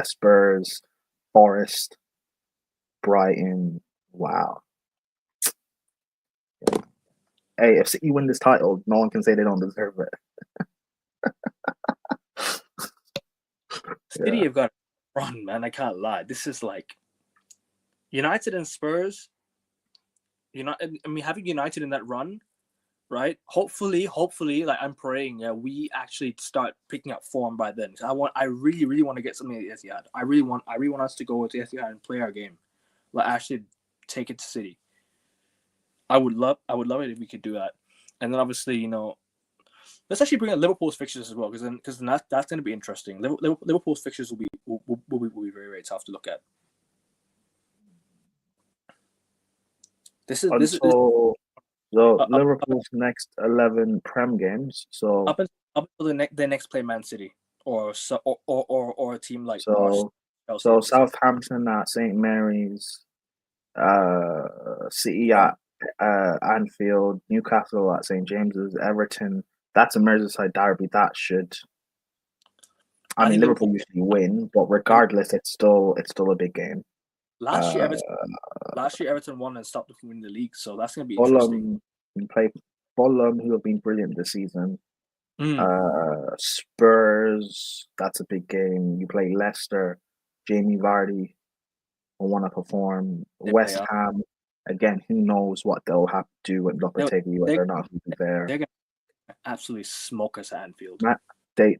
Spurs, Forest, Brighton. Wow. Yeah. Hey, if City win this title, no one can say they don't deserve it. City have got a run, man. I can't lie. This is like United and Spurs. Having United in that run, right? Hopefully, like I'm praying, we actually start picking up form by then. I really, really want to get something at the Etihad. I really want us to go to the Etihad and play our game. Like actually take it to City. I would love it if we could do that. And then obviously, let's actually bring up Liverpool's fixtures as well, because then that's going to be interesting. Liverpool's fixtures will be very, very tough to look at. Liverpool's next 11 Prem games. So up until they next play Man City or a team like Arsenal. So Southampton at St. Mary's, City at Anfield, Newcastle at St. James's, Everton. That's a Merseyside derby. That should. I mean, Liverpool usually win, but regardless, it's still a big game. Last year, Everton won and stopped winning the league, so that's going to be interesting. You play Fulham, who have been brilliant this season. Spurs, that's a big game. You play Leicester, Jamie Vardy will want to perform. West Ham, again, who knows what they'll have to do with Lopetegui, whether or not he'll be there. They're going to absolutely smoke us at Anfield. They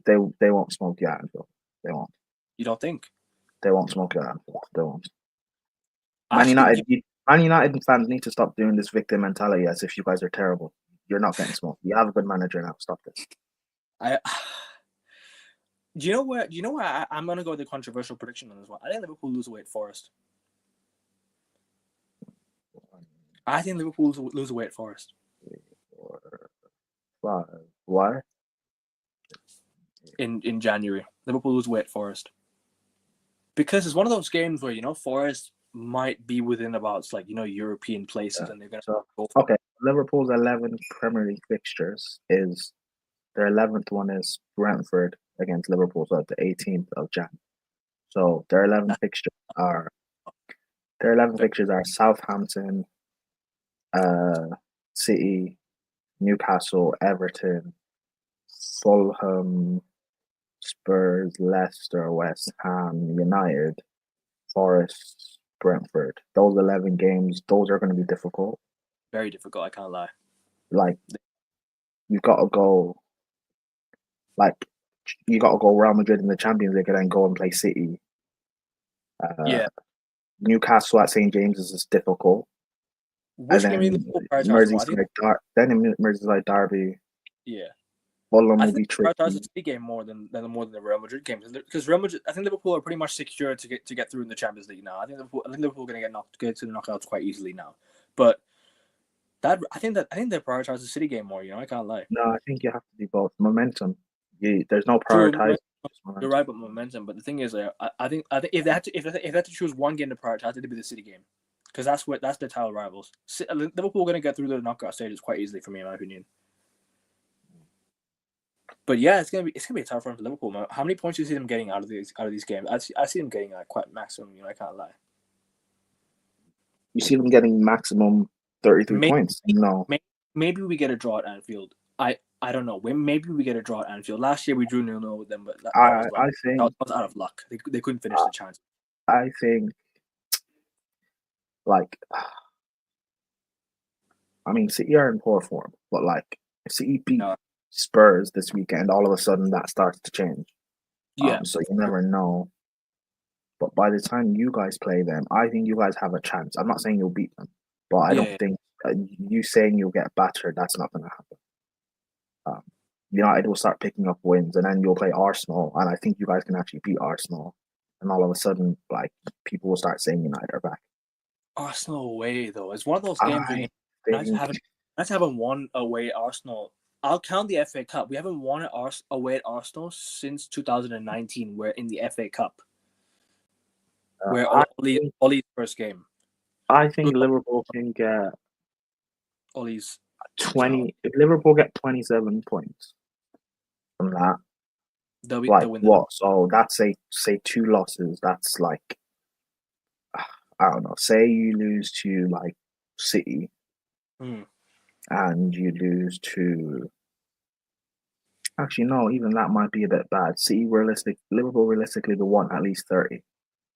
won't smoke you at Anfield. They won't. You don't think? They won't smoke you at Anfield. They won't. Man United fans need to stop doing this victim mentality as if you guys are terrible. You're not getting smoked. You have a good manager now. Stop this. Do you know where? Do you know where I'm gonna go with the controversial prediction on this one? I think Liverpool lose away at Forest. I think Liverpool lose away at Forest 4, 5. Why? in January. Liverpool lose away at Forest because it's one of those games where Forest might be within about European places, and they're gonna go. Okay, Liverpool's 11 Premier League fixtures is their 11th one is Brentford against Liverpool, so the 18th of Jan. So their 11 fixtures are Southampton, City, Newcastle, Everton, Fulham, Spurs, Leicester, West Ham, United, Forest, Brentford. Those 11 games, those are going to be difficult. Very difficult. I can't lie. Like you've got to go. Like you got to go Real Madrid in the Champions League and then go and play City. Yeah. Newcastle at St James's is difficult. Which and game then in Liverpool prioritize? Merseyside Derby. Yeah. Fulham I will think be prioritize tricky. the City game more than the Real Madrid games, because Real Madrid, I think Liverpool are pretty much secure to get through in the Champions League now. I think Liverpool are going to get to the knockouts quite easily now. But I think they prioritize the City game more. I can't lie. No, I think you have to do both. Momentum. There's no True, prioritizing. you're right about momentum, but the thing is, I think if they had to choose one game to prioritize, it'd be the City game, because that's the title rivals. Liverpool are going to get through the knockout stages quite easily for me, in my opinion. But yeah, it's gonna be a tough run for Liverpool, man. How many points do you see them getting out of these games? I see them getting quite maximum. I can't lie. You see them getting maximum 33 points. No, maybe we get a draw at Anfield. I don't know. Maybe we get a draw at Anfield. Last year we drew 0-0 with them, but that was out of luck. They couldn't finish the chance. I think, City are in poor form, but if City beat Spurs this weekend, all of a sudden that starts to change. Yeah. So you never know. But by the time you guys play them, I think you guys have a chance. I'm not saying you'll beat them, but I don't think you saying you'll get battered, that's not going to happen. United will start picking up wins, and then you'll play Arsenal, and I think you guys can actually beat Arsenal. And all of a sudden, people will start saying United are back. Arsenal away, though. It's one of those games where I haven't won away at Arsenal. I'll count the FA Cup. We haven't won away at Arsenal since 2019. We're in the FA Cup. Where Ollie's first game. I think Liverpool can get Ollie's 20. If Liverpool get 27 points from that, they'll win. What? So that's say 2 losses. That's I don't know. Say you lose to City, and you lose to. Actually, no. Even that might be a bit bad. Liverpool realistically will want at least 30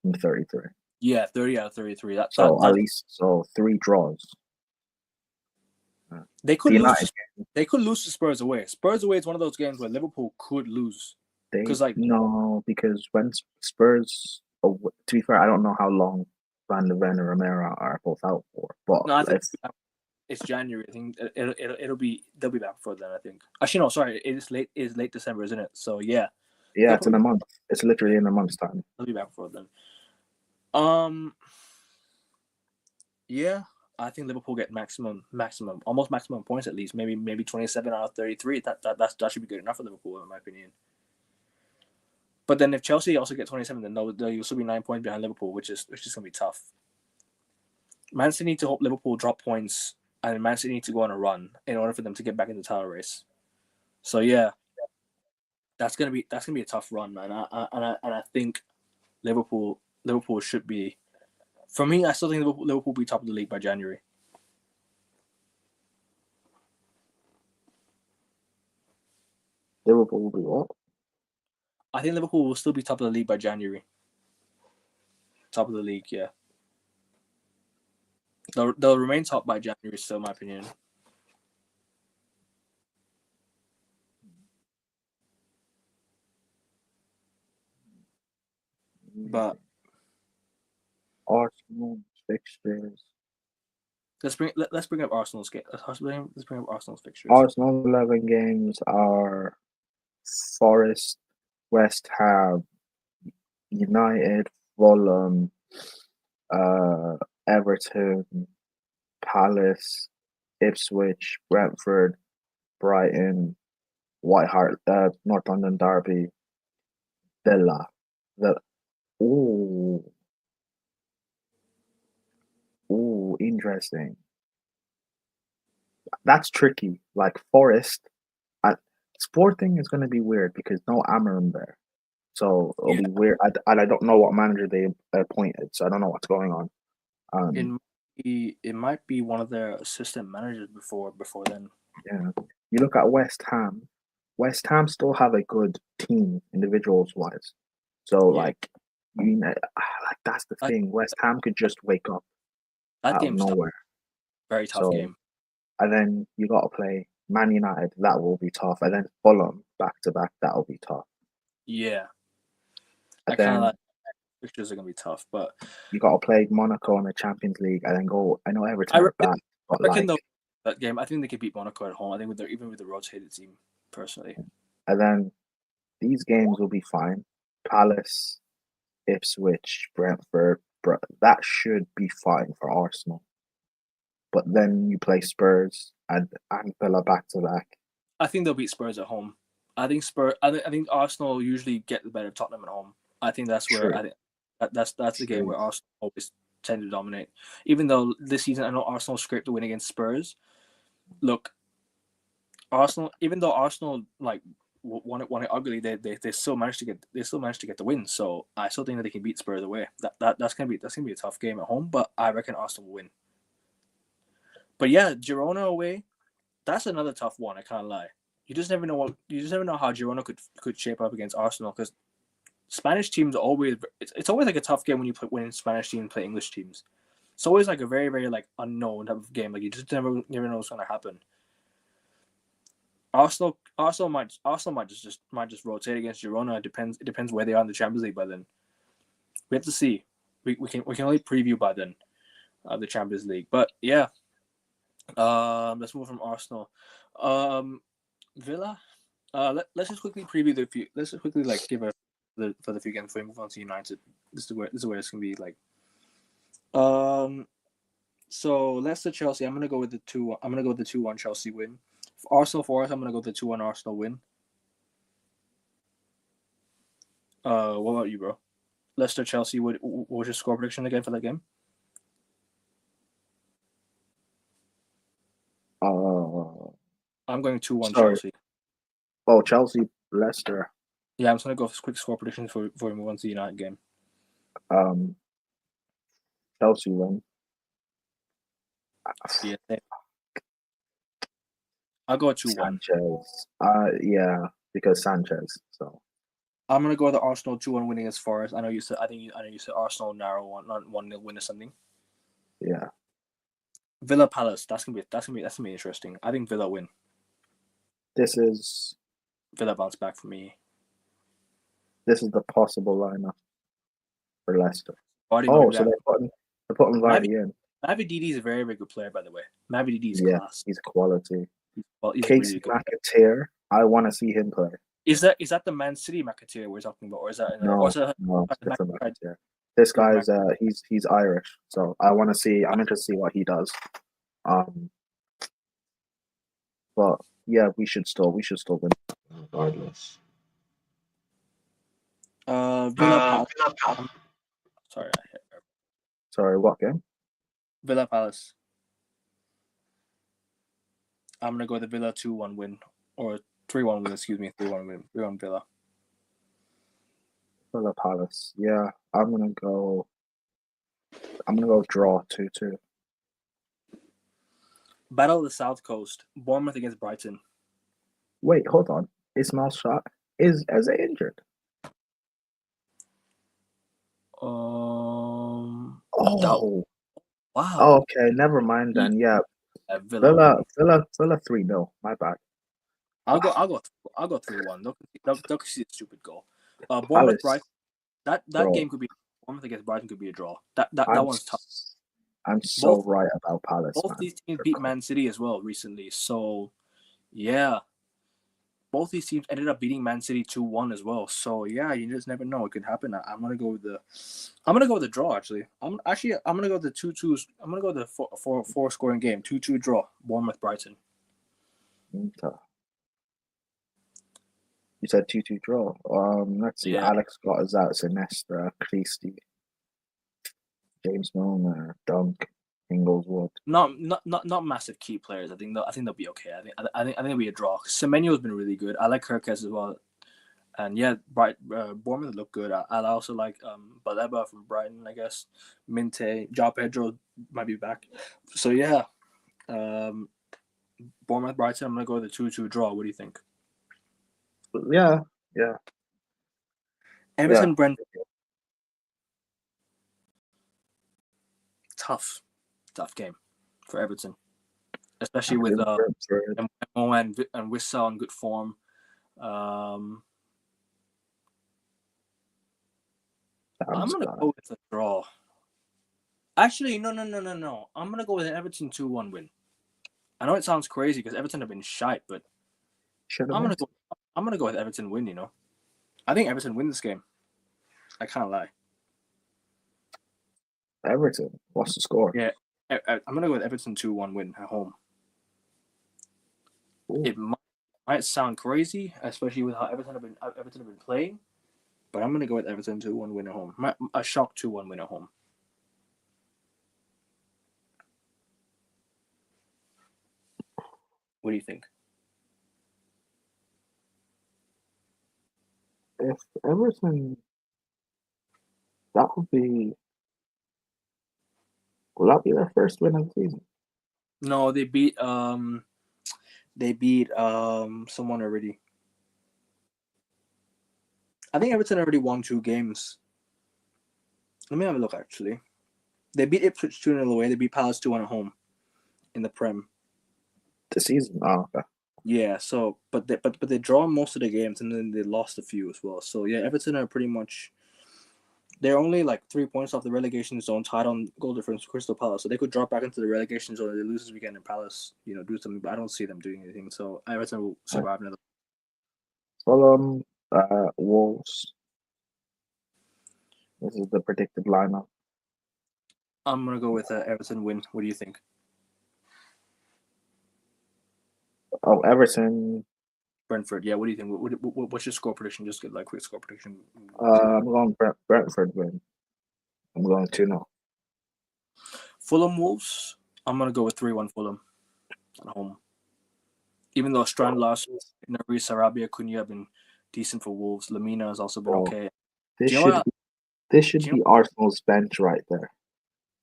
from 33. Yeah, 30 out of 33. At least 3 draws. They could lose. They could lose to Spurs away. Spurs away is one of those games where Liverpool could lose. Because when Spurs. To be fair, I don't know how long Van de Ven and Romero are both out for. But no, I think it's January. I think they'll be back before then. I think. Actually, no. Sorry, it's late December, isn't it? So yeah. Yeah, it's in a month. It's literally in a month's time. They'll be back before then. Yeah, I think Liverpool get almost maximum points at least. Maybe 27 out of 33. That should be good enough for Liverpool, in my opinion. But then if Chelsea also get 27, then they'll still be 9 points behind Liverpool, which is gonna be tough. Man City need to hope Liverpool drop points, and Man City need to go on a run in order for them to get back in the title race. So yeah, that's gonna be a tough run, man. I think Liverpool should be. For me, I still think Liverpool will be top of the league by January. Liverpool will be what? I think Liverpool will still be top of the league by January. Top of the league, yeah. They'll remain top by January, still, in my opinion. But Arsenal fixtures. Let's bring up Arsenal's game. Let's bring up Arsenal's fixtures. Arsenal's 11 games are Forest, West Ham, United, Fulham, uh, Everton, Palace, Ipswich, Brentford, Brighton, White Hart, North London Derby, Villa. The ooh, interesting. That's tricky. Like Forest, Sporting is going to be weird because no Amorim there, so it'll Yeah. be weird. I don't know what manager they appointed, so I don't know what's going on. It might be one of their assistant managers before then. Yeah, you look at West Ham. West Ham still have a good team, individuals wise. So Yeah. like that's the That, thing. West Ham could just wake up that out of game's tough. nowhere. Very tough So, game. and then you got to play Man United. That will be tough. And then Fulham back to back. That will be tough. Yeah. And I kind of then like fixtures are gonna be tough, but you got to play Monaco in the Champions League, and then go. I know Everton I are reckon, back, but though like, that game, I think they could beat Monaco at home. I think even with the rotated team, personally. and then these games will be fine. Palace, Ipswich, Brentford. That should be fine for Arsenal. But then you play Spurs and Villa back to back. I think they'll beat Spurs at home. I think Arsenal usually get the better of Tottenham at home. I think that's where True. I think that's the game True. where Arsenal always tend to dominate. Even though this season I know Arsenal scraped the win against Spurs. Look, Arsenal. Even though Arsenal like won it ugly, they still managed to get the win. So I still think that they can beat Spurs away. That's gonna be a tough game at home, but I reckon Arsenal will win. But yeah, Girona away, that's another tough one. I can't lie. You just never know how Girona could shape up against Arsenal, because Spanish teams are always it's always like a tough game when Spanish teams play English teams. It's always like a very, very like unknown type of game. Like you just never know what's gonna happen. Arsenal might just rotate against Girona. It depends where they are in the Champions League by then. We have to see. We can only preview by then the Champions League. But yeah. Let's move from Arsenal. Villa. Let's just quickly preview the few. Let's just quickly like give for the few games before we move on to United. This is where it's gonna be like. So Leicester Chelsea. I'm gonna go with the 2. I'm gonna go with the 2-1 Chelsea win. For Arsenal Forest, I'm gonna go with the 2-1 Arsenal win. What about you, bro? Leicester Chelsea. What was your score prediction again for that game? I'm going 2-1 Chelsea. Oh, Chelsea, Leicester. Yeah, I'm just gonna go for quick score prediction before we move on to the United game. Chelsea win. Yeah, I'll go 2-1. Sanchez. Yeah, because Sanchez. So I'm gonna go with the Arsenal 2-1 winning as Forest. I know you said Arsenal narrow 1-0 win or something. Yeah. Villa Palace. That's gonna be interesting. I think Villa win. This is Villa bounce back for me. This is the possible lineup for Leicester. Vardy so they're putting Vardy in. Mavi Didi is a very, very good player, by the way. Mavi Didi is class. He's quality. He's Casey really good. McAteer, I want to see him play. Is that the Man City McAteer we're talking about, or is that no, different McAteer. This guy's he's Irish, so I want to see. I'm interested to see what he does. But yeah, we should still win regardless. Villa Palace. Sorry, what game? Villa Palace. I'm gonna go with the Villa 2-1 win, or 3-1 win. Excuse me, 3-1 win. 3-1 Villa. Villa Palace. Yeah, I'm gonna go draw 2-2. Battle of the South Coast. Bournemouth against Brighton. Wait, hold on. Ismail Shah is Eze injured? Wow. Oh, okay. Never mind then. Yeah. Villa 3-0. My bad. I'll go 3-1. They'll see a stupid goal. Bournemouth Brighton. That game could be Bournemouth against Brighton could be a draw. That one's tough. I'm so right about Palace. Both these teams beat Man City as well recently. So yeah. both these teams ended up beating Man City 2-1 as well. So yeah, you just never know. It could happen. I'm gonna go with the draw. Actually, I'm gonna go with the 2-2. I'm gonna go with the four scoring game, 2-2 draw. Bournemouth Brighton. Okay. You said 2-2 draw. Let's see. Yeah. Alex got us out. Sinestra, Christie, James Milner, Dunk, Ingleswood. Not massive key players. I think they'll be okay. I think it'll be a draw. Semenyo's been really good. I like Kirkes as well. And yeah, Bournemouth look good. I also like Baleba from Brighton, I guess. Minte, João Pedro might be back. So yeah, Bournemouth Brighton. I'm gonna go with the 2-2 draw. What do you think? Yeah. Everton Brentford. Tough game for Everton, especially with and Wissel in good form. I'm gonna go with a draw. Actually, no. I'm gonna go with an Everton 2-1 win. I know it sounds crazy because Everton have been shite, but I'm gonna go with Everton win. You know, I think Everton win this game. I can't lie. Everton. What's the score? Yeah, I'm gonna go with Everton 2-1 win at home. Ooh. It might sound crazy, especially with how Everton have been playing, but I'm gonna go with Everton 2-1 win at home. A shock 2-1 win at home. What do you think? If Everton, that would be. Will that be their first win of the season? No, they beat someone already. I think Everton already won 2 games. Let me have a look. Actually, they beat Ipswich 2-0 away. They beat Palace 2-1 at home in the Prem. The season. Oh, okay. Yeah. So, but they draw most of the games and then they lost a few as well. So yeah, Everton are pretty much. They're only like 3 points off the relegation zone, tied on goal difference with Crystal Palace. So they could drop back into the relegation zone if they lose this weekend and Palace, do something. But I don't see them doing anything. So Everton will survive another. Fulham, Wolves. This is the predicted lineup. I'm gonna go with Everton win. What do you think? Oh, Everton. Brentford. Yeah. What do you think? What's your score prediction? Just get like quick score prediction. I'm going Brentford win. I'm going 2-0. Fulham Wolves. I'm gonna go with 3-1 Fulham at home. Even though Strand Larson, Nari, Sarabia, Cunha have been decent for Wolves. Lamina has also been okay. This should be Arsenal's bench right there.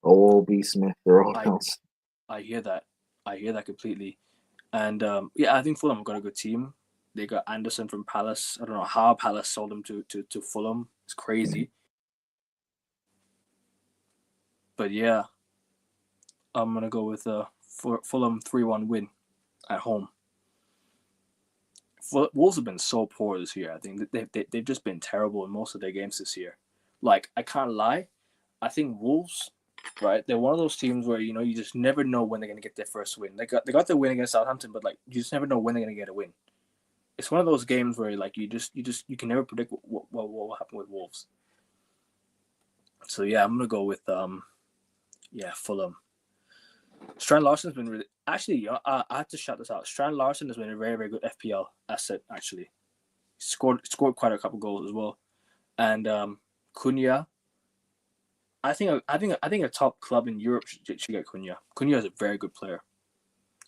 O.B. Smith, else. I hear that. Completely. And I think Fulham got a good team. They got Anderson from Palace. I don't know how Palace sold him to Fulham. It's crazy. But yeah, I'm gonna go with Fulham 3-1 win at home. Wolves have been so poor this year. I think they've just been terrible in most of their games this year. Like, I can't lie. I think Wolves, right? They're one of those teams where you just never know when they're gonna get their first win. They got their win against Southampton, but like you just never know when they're gonna get a win. It's one of those games where like you can never predict what will happen with Wolves. So yeah, I'm gonna go with Fulham. Strand Larsen's been really actually. I have to shout this out. Strand Larsen has been a very, very good FPL asset. Actually, scored quite a couple goals as well, and Cunha. I think a top club in Europe should get Cunha. Cunha is a very good player.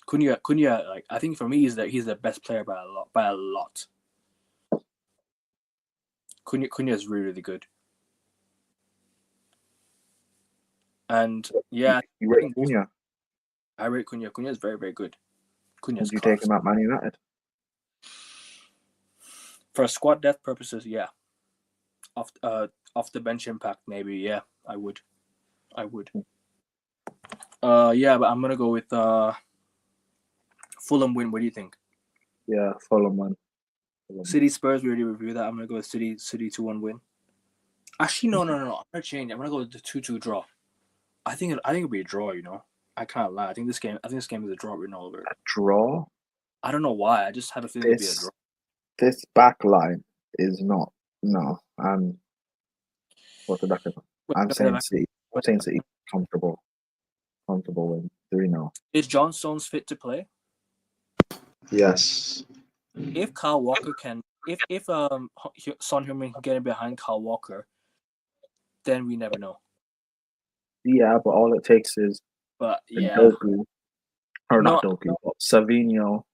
Cunha, like I think for me, he's the best player by a lot. Cunha is really, really good. And yeah, you rate Cunha. I rate Cunha. Cunha is very, very good. Would you take him at Man United? For squad depth purposes, yeah. Off the bench impact, maybe, yeah, I would. Yeah, but I'm gonna go with Fulham win. What do you think? Yeah, Fulham win. City Spurs, we already reviewed that. I'm gonna go with City 2-1 win. Actually, no. I'm gonna change. I'm gonna go with the 2-2 draw. I think it'll be a draw. I can't lie. I think this game is a draw written all over it. A draw? I don't know why. I just have a feeling it'll be a draw. this back line is not. No, what's the back line? I'm saying City. I'm saying City comfortable win 3-0. Is John Stones fit to play? Yes. If Kyle Walker can, if Son Heung-min can get in behind Kyle Walker, then we never know. Yeah, but all it takes is But yeah, Doku, or no, not Doku, but Savinho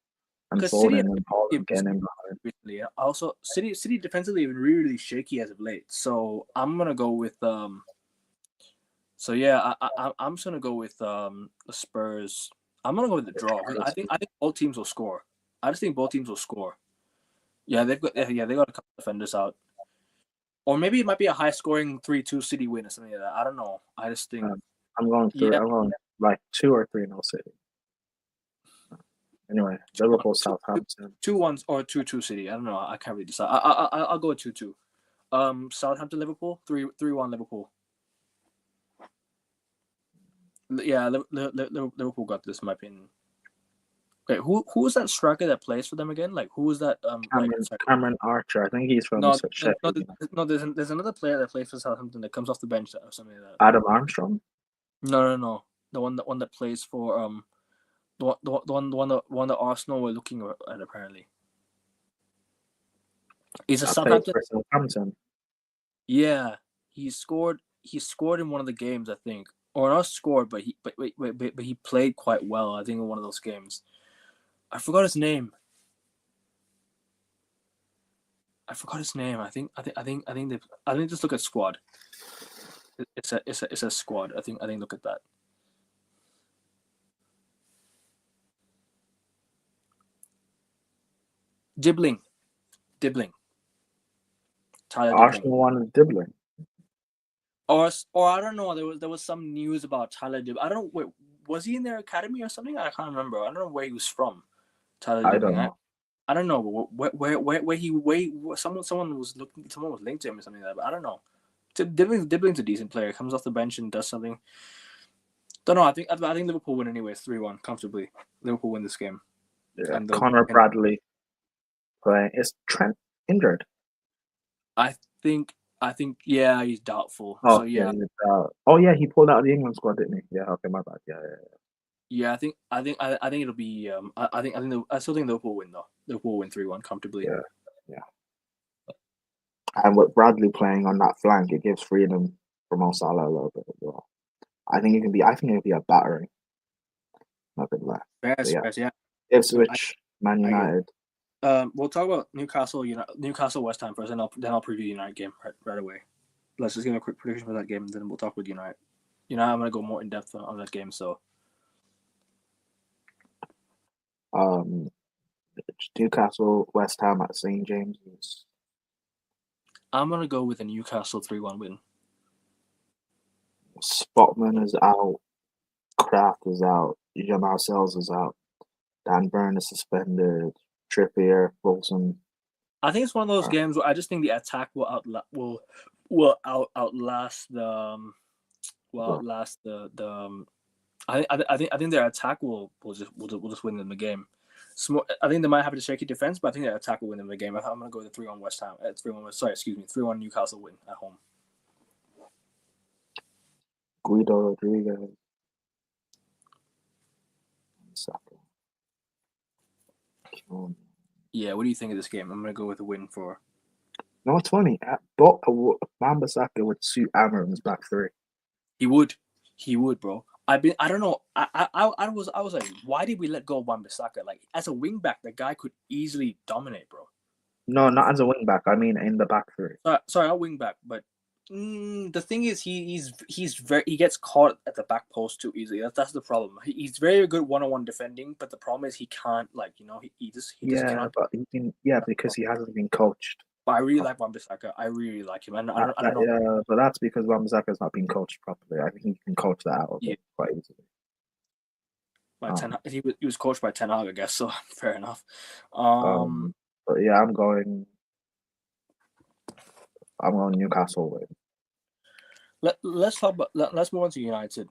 and because Foden City and Haaland getting in behind. recently. Also, City defensively have been really shaky as of late. So I'm gonna go with So yeah, I'm just gonna go with the Spurs. I'm gonna go with the draw because I think both teams will score. I just think both teams will score. Yeah, they got a couple defenders out, or maybe it might be a high scoring 3-2 City win or something like that. I don't know. I just think I'm going through. yeah, I'm going like 2 or 3-0 City. Anyway, Liverpool, Southampton. 2-1 or 2-2 City. I don't know. I can't really decide. I'll go with 2-2. Southampton Liverpool 3-1 Liverpool. Yeah, Liverpool got this in my opinion. Okay, who is that striker that plays for them again? Like who is that? Cameron Archer. I think he's from Sheffield. There's another player that plays for Southampton that comes off the bench or something like that. Adam Armstrong. No. The one that plays for the one that Arsenal were looking at apparently. He's a Southampton. Yeah, he scored in one of the games, I think, or not scored, but he played quite well. I think in one of those games. I forgot his name. I think just look at squad. It's a squad. I think look at that. Dibbling. Tyler Arsenal wanted Dibbling. Or I don't know. There was some news about Tyler Dibbling. I don't know. Was he in their academy or something? I can't remember. I don't know where he was from. Tyler Dibbling. I don't know where someone was looking. Someone was linked to him or something like that. But I don't know. Dibbling's a decent player. Comes off the bench and does something. Don't know. I think Liverpool win anyway. 3-1 comfortably. Liverpool win this game. Yeah. Connor Bradley playing. Is Trent injured? I think yeah, he's doubtful. Oh so yeah. He pulled out of the England squad, didn't he? Yeah. Okay, my bad. Yeah. Yeah, I think it'll be. I still think Liverpool win though. Liverpool win 3-1 comfortably. Yeah. And with Bradley playing on that flank, it gives freedom for Mo Salah a little bit as well. I think it'll be a battering. Not good lie. Yeah. Ipswich, Man United. We'll talk about Newcastle West Ham first, and then I'll preview United game right away. Let's just give a quick prediction for that game, and then we'll talk with United. I'm gonna go more in depth on that game. So, Newcastle West Ham at St James's. I'm gonna go with a Newcastle 3-1 win. Spotman is out. Kraft is out. Jamal Sells is out. Dan Burn is suspended. Trippier, Bolton. I think it's one of those games where I just think the attack will outlast the I think their attack will just win them the game. I think they might have a shaky defense, but I think their attack will win them the game. I'm going to go with the 3-1 West Ham. 3-1 Newcastle win at home. Guido Rodriguez. Yeah, what do you think of this game? I'm going to go with a win for. No, it's funny. Wan-Bissaka would suit Amorim's back three. He would, bro. I don't know. I was like, why did we let go of Wan-Bissaka? Like as a wing back, the guy could easily dominate, bro. No, not as a wing back. I mean, in the back three. Sorry, I'll wing back, but the thing is, he gets caught at the back post too easily. That's the problem. He's very good one-on-one defending, but the problem is he can't he just cannot. But because he hasn't been coached. But I really like Wan-Bissaka. I really like him. And I don't know. Yeah, but that's because Wan-Bissaka has not been coached properly. I think he can coach that out quite easily. He was coached by Ten Hag, I guess. So fair enough. But yeah, I'm going Newcastle win. Let's move on to United.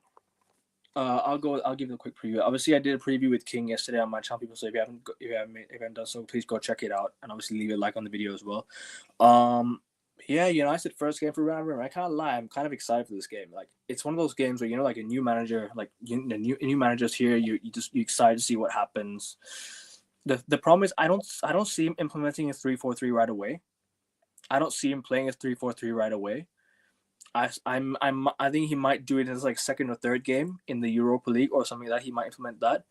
I'll give it a quick preview. Obviously, I did a preview with King yesterday on my channel. People, so if you haven't done so, please go check it out, and obviously leave a like on the video as well. Yeah, I said first game for Ruben. I can't lie, I'm kind of excited for this game. Like, it's one of those games where like a new manager, like new managers here, you excited to see what happens. The problem is I don't see him implementing a 3-4-3 right away. I don't see him playing a 3-4-3 right away. I think he might do it in his like second or third game in the Europa League or something like that. He might implement that.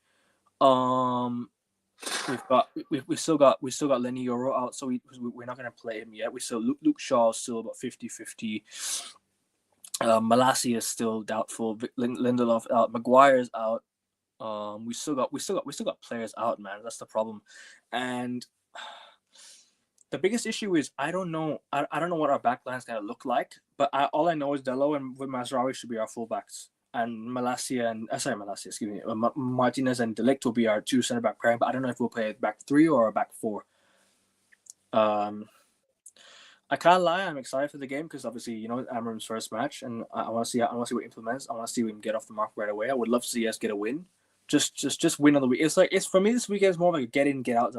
We still got Lenny Euro out, so we're not gonna play him yet. We still Luke Shaw is still about 50-50. Malassi is still doubtful. Lindelof out. Maguire's out. We still got players out, man. That's the problem, and the biggest issue is I don't know what our backline is gonna look like. But all I know is Delo and Mazraoui should be our fullbacks, and excuse me, Martinez and Delict will be our two centre back pairing. But I don't know if we'll play a back three or a back four. I can't lie, I'm excited for the game because obviously Amorim's first match, and I want to see what he implements. I want to see him get off the mark right away. I would love to see us get a win. Just win on the week. It's for me this weekend is more like a get in, get out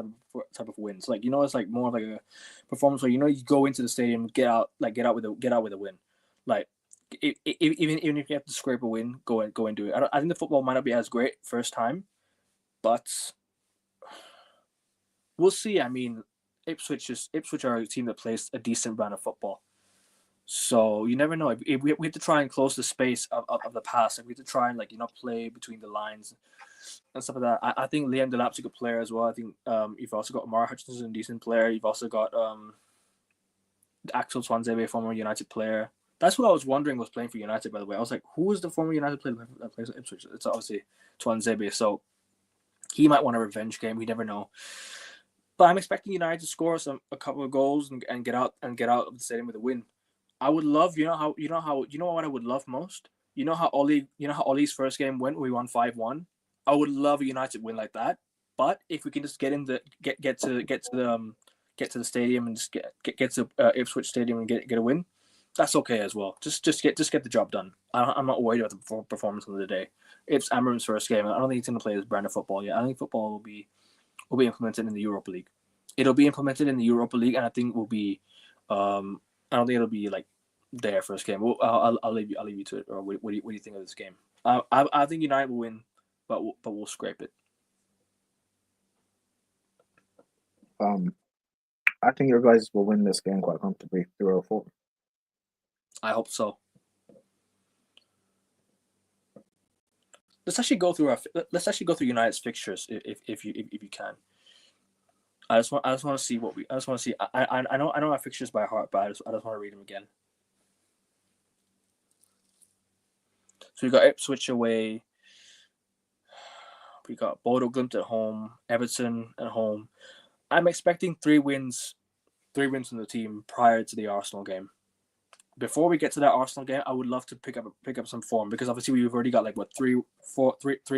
type of wins. Like it's like more like a performance where you go into the stadium, get out with a win. Like even if you have to scrape a win, go and do it. I think the football might not be as great first time, but we'll see. I mean, Ipswich are a team that plays a decent brand of football. So you never know. If we have to try and close the space of the pass. If we have to try and play between the lines and stuff like that. I think Liam Delap's a good player as well. I think you've also got Amar Hutchinson, a decent player. You've also got Axel Twanzebe, former United player. That's what I was wondering was playing for United, by the way. I was like, who is the former United player that plays at Ipswich? It's obviously Twanzebe. So he might want a revenge game. We never know. But I'm expecting United to score a couple of goals and get out of the stadium with a win. I would love, what I would love most? You know how Ollie's first game went, we won 5-1. I would love a United win like that. But if we can just get to the stadium and just get to Ipswich Stadium and get a win, that's okay as well. Just get the job done. I'm not worried about the performance of the day. It's Amorim's first game. I don't think he's going to play this brand of football yet. I think football will be implemented in the Europa League. It'll be implemented in the Europa League, and I think will be. I don't think it'll be like their first game. I'll leave you to it. Or what do you think of this game? I think United will win, but we'll scrape it. I think your guys will win this game quite comfortably, 3-4. I hope so. Let's actually go through United's fixtures if you can. I just want to see I know our fixtures by heart, but I just want to read them again. So we got Ipswich away. We got Bodo Glimt at home, Everton at home. I'm expecting 3 wins from the team prior to the Arsenal game. Before we get to that Arsenal game, I would love to pick up some form because obviously we've already got 3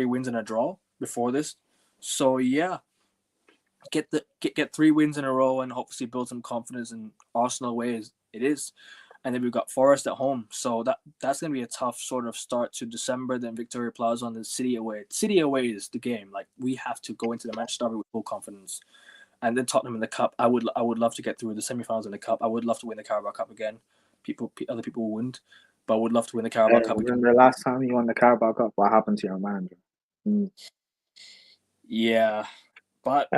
wins and a draw before this. So yeah, get 3 wins in a row and hopefully build some confidence in Arsenal ways. It is. And then we've got Forest at home. So that's going to be a tough sort of start to December. Then Victoria Plaza on the City away. City away is the game. Like, we have to go into the match starter with full confidence. And then Tottenham in the Cup. I would love to get through the semi-finals in the Cup. I would love to win the Carabao Cup again. Other people wouldn't. But I would love to win the Carabao Cup again. Remember last time you won the Carabao Cup? What happened to your manager? Yeah. But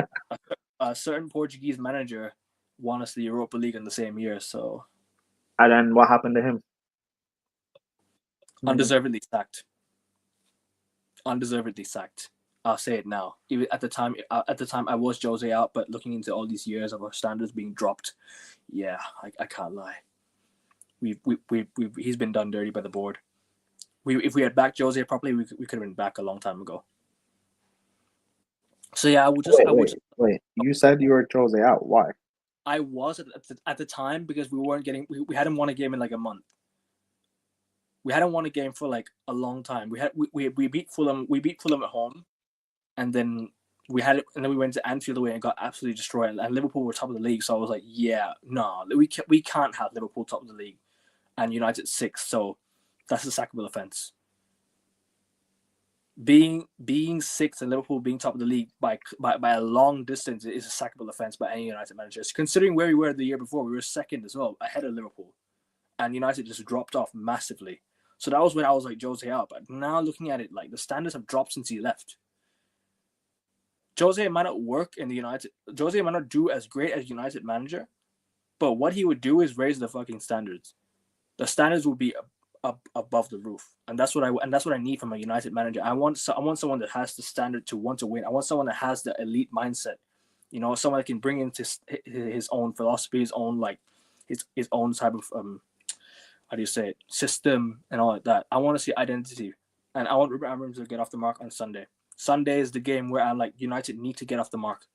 a certain Portuguese manager won us the Europa League in the same year, so... And then what happened to him? Undeservedly sacked. I'll say it now. Even at the time, I was Jose out, but looking into all these years of our standards being dropped, yeah, I can't lie. He's been done dirty by the board. If we had backed Jose properly, we could have been back a long time ago. So yeah, Wait. You said you were Jose out. Why? I was at the time because we hadn't won a game in like a month. We hadn't won a game for like a long time. We beat Fulham. We beat Fulham at home, and then we went to Anfield away and got absolutely destroyed. And Liverpool were top of the league, so I was like, yeah, no, we can't have Liverpool top of the league, and United 6th. So that's a sackable offence. being sixth and Liverpool being top of the league by a long distance is a sackable offense by any United manager. Considering where we were the year before, we were second as well, ahead of Liverpool, and United just dropped off massively. So that was when I was like Jose out. But now looking at it, like the standards have dropped since he left. Jose might not work in the United. Jose might not do as great as United manager, but what he would do is raise the fucking standards. The standards will be up above the roof, and that's what I need from a United manager. I want someone that has the standard to want to win. I want someone that has the elite mindset. You know, someone that can bring into his own philosophy, his own like his own type of how do you say it, system and all like that. I want to see identity, and I want Ruben Amorim'S to get off the mark on Sunday. Sunday is the game where I'm like United need to get off the mark,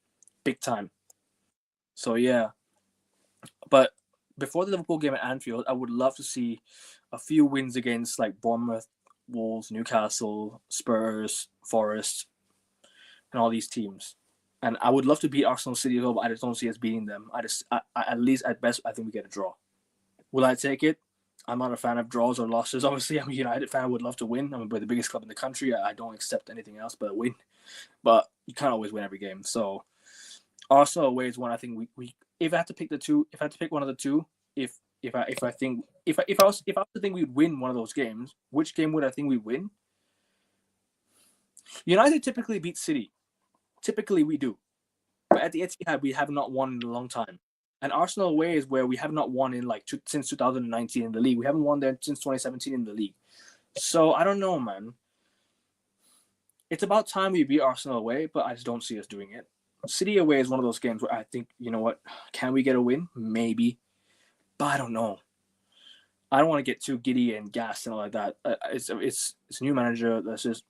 big time. So yeah, but before the Liverpool game at Anfield, I would love to see a few wins against like Bournemouth, Wolves, Newcastle, Spurs, Forest, and all these teams. And I would love to beat Arsenal City as well, but I just don't see us beating them. At least at best, I think we get a draw. Will I take it? I'm not a fan of draws or losses. Obviously, I'm a United fan. I would love to win. I'm the biggest club in the country. I don't accept anything else but a win. But you can't always win every game. So Arsenal away is one I think we if I had to pick the two, if I had to pick one of the two, if I was to think we'd win one of those games, which game would I think we'd win? United typically beat City. Typically we do. But at the Etihad we have not won in a long time. And Arsenal away is where we have not won in like since 2019 in the league. We haven't won there since 2017 in the league. So I don't know, man. It's about time we beat Arsenal away, but I just don't see us doing it. City away is one of those games where I think, you know what, can we get a win? Maybe. But I don't know. I don't want to get too giddy and gassed and all like that. It's a new manager. Let's just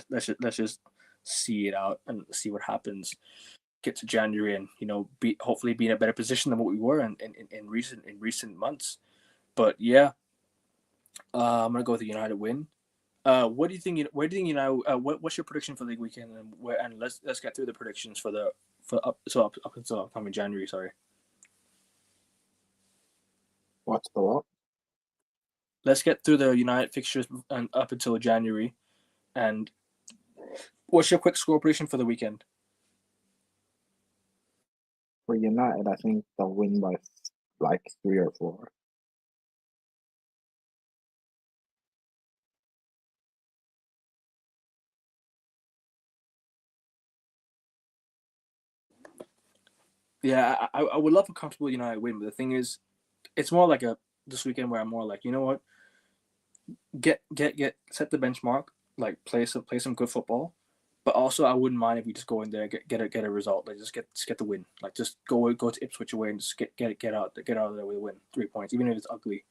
let's just see it out and see what happens. Get to January and hopefully be in a better position than what we were in recent months. But yeah, I'm gonna go with the United win. What do you think? Where do you think United? What's your prediction for the weekend? And let's get through the predictions for up until upcoming January. Sorry. What's the what? Let's get through the United fixtures and up until January. And what's your quick score prediction for the weekend? For United, I think they'll win by like 3 or 4. Yeah, I would love a comfortable United win, but the thing is, it's more like this weekend where I'm more like, you know what, set the benchmark, like play some good football, but also I wouldn't mind if we just go in there get a result, like just get the win, like just go to Ipswich away and just get out of there with a win, 3 points, even if it's ugly.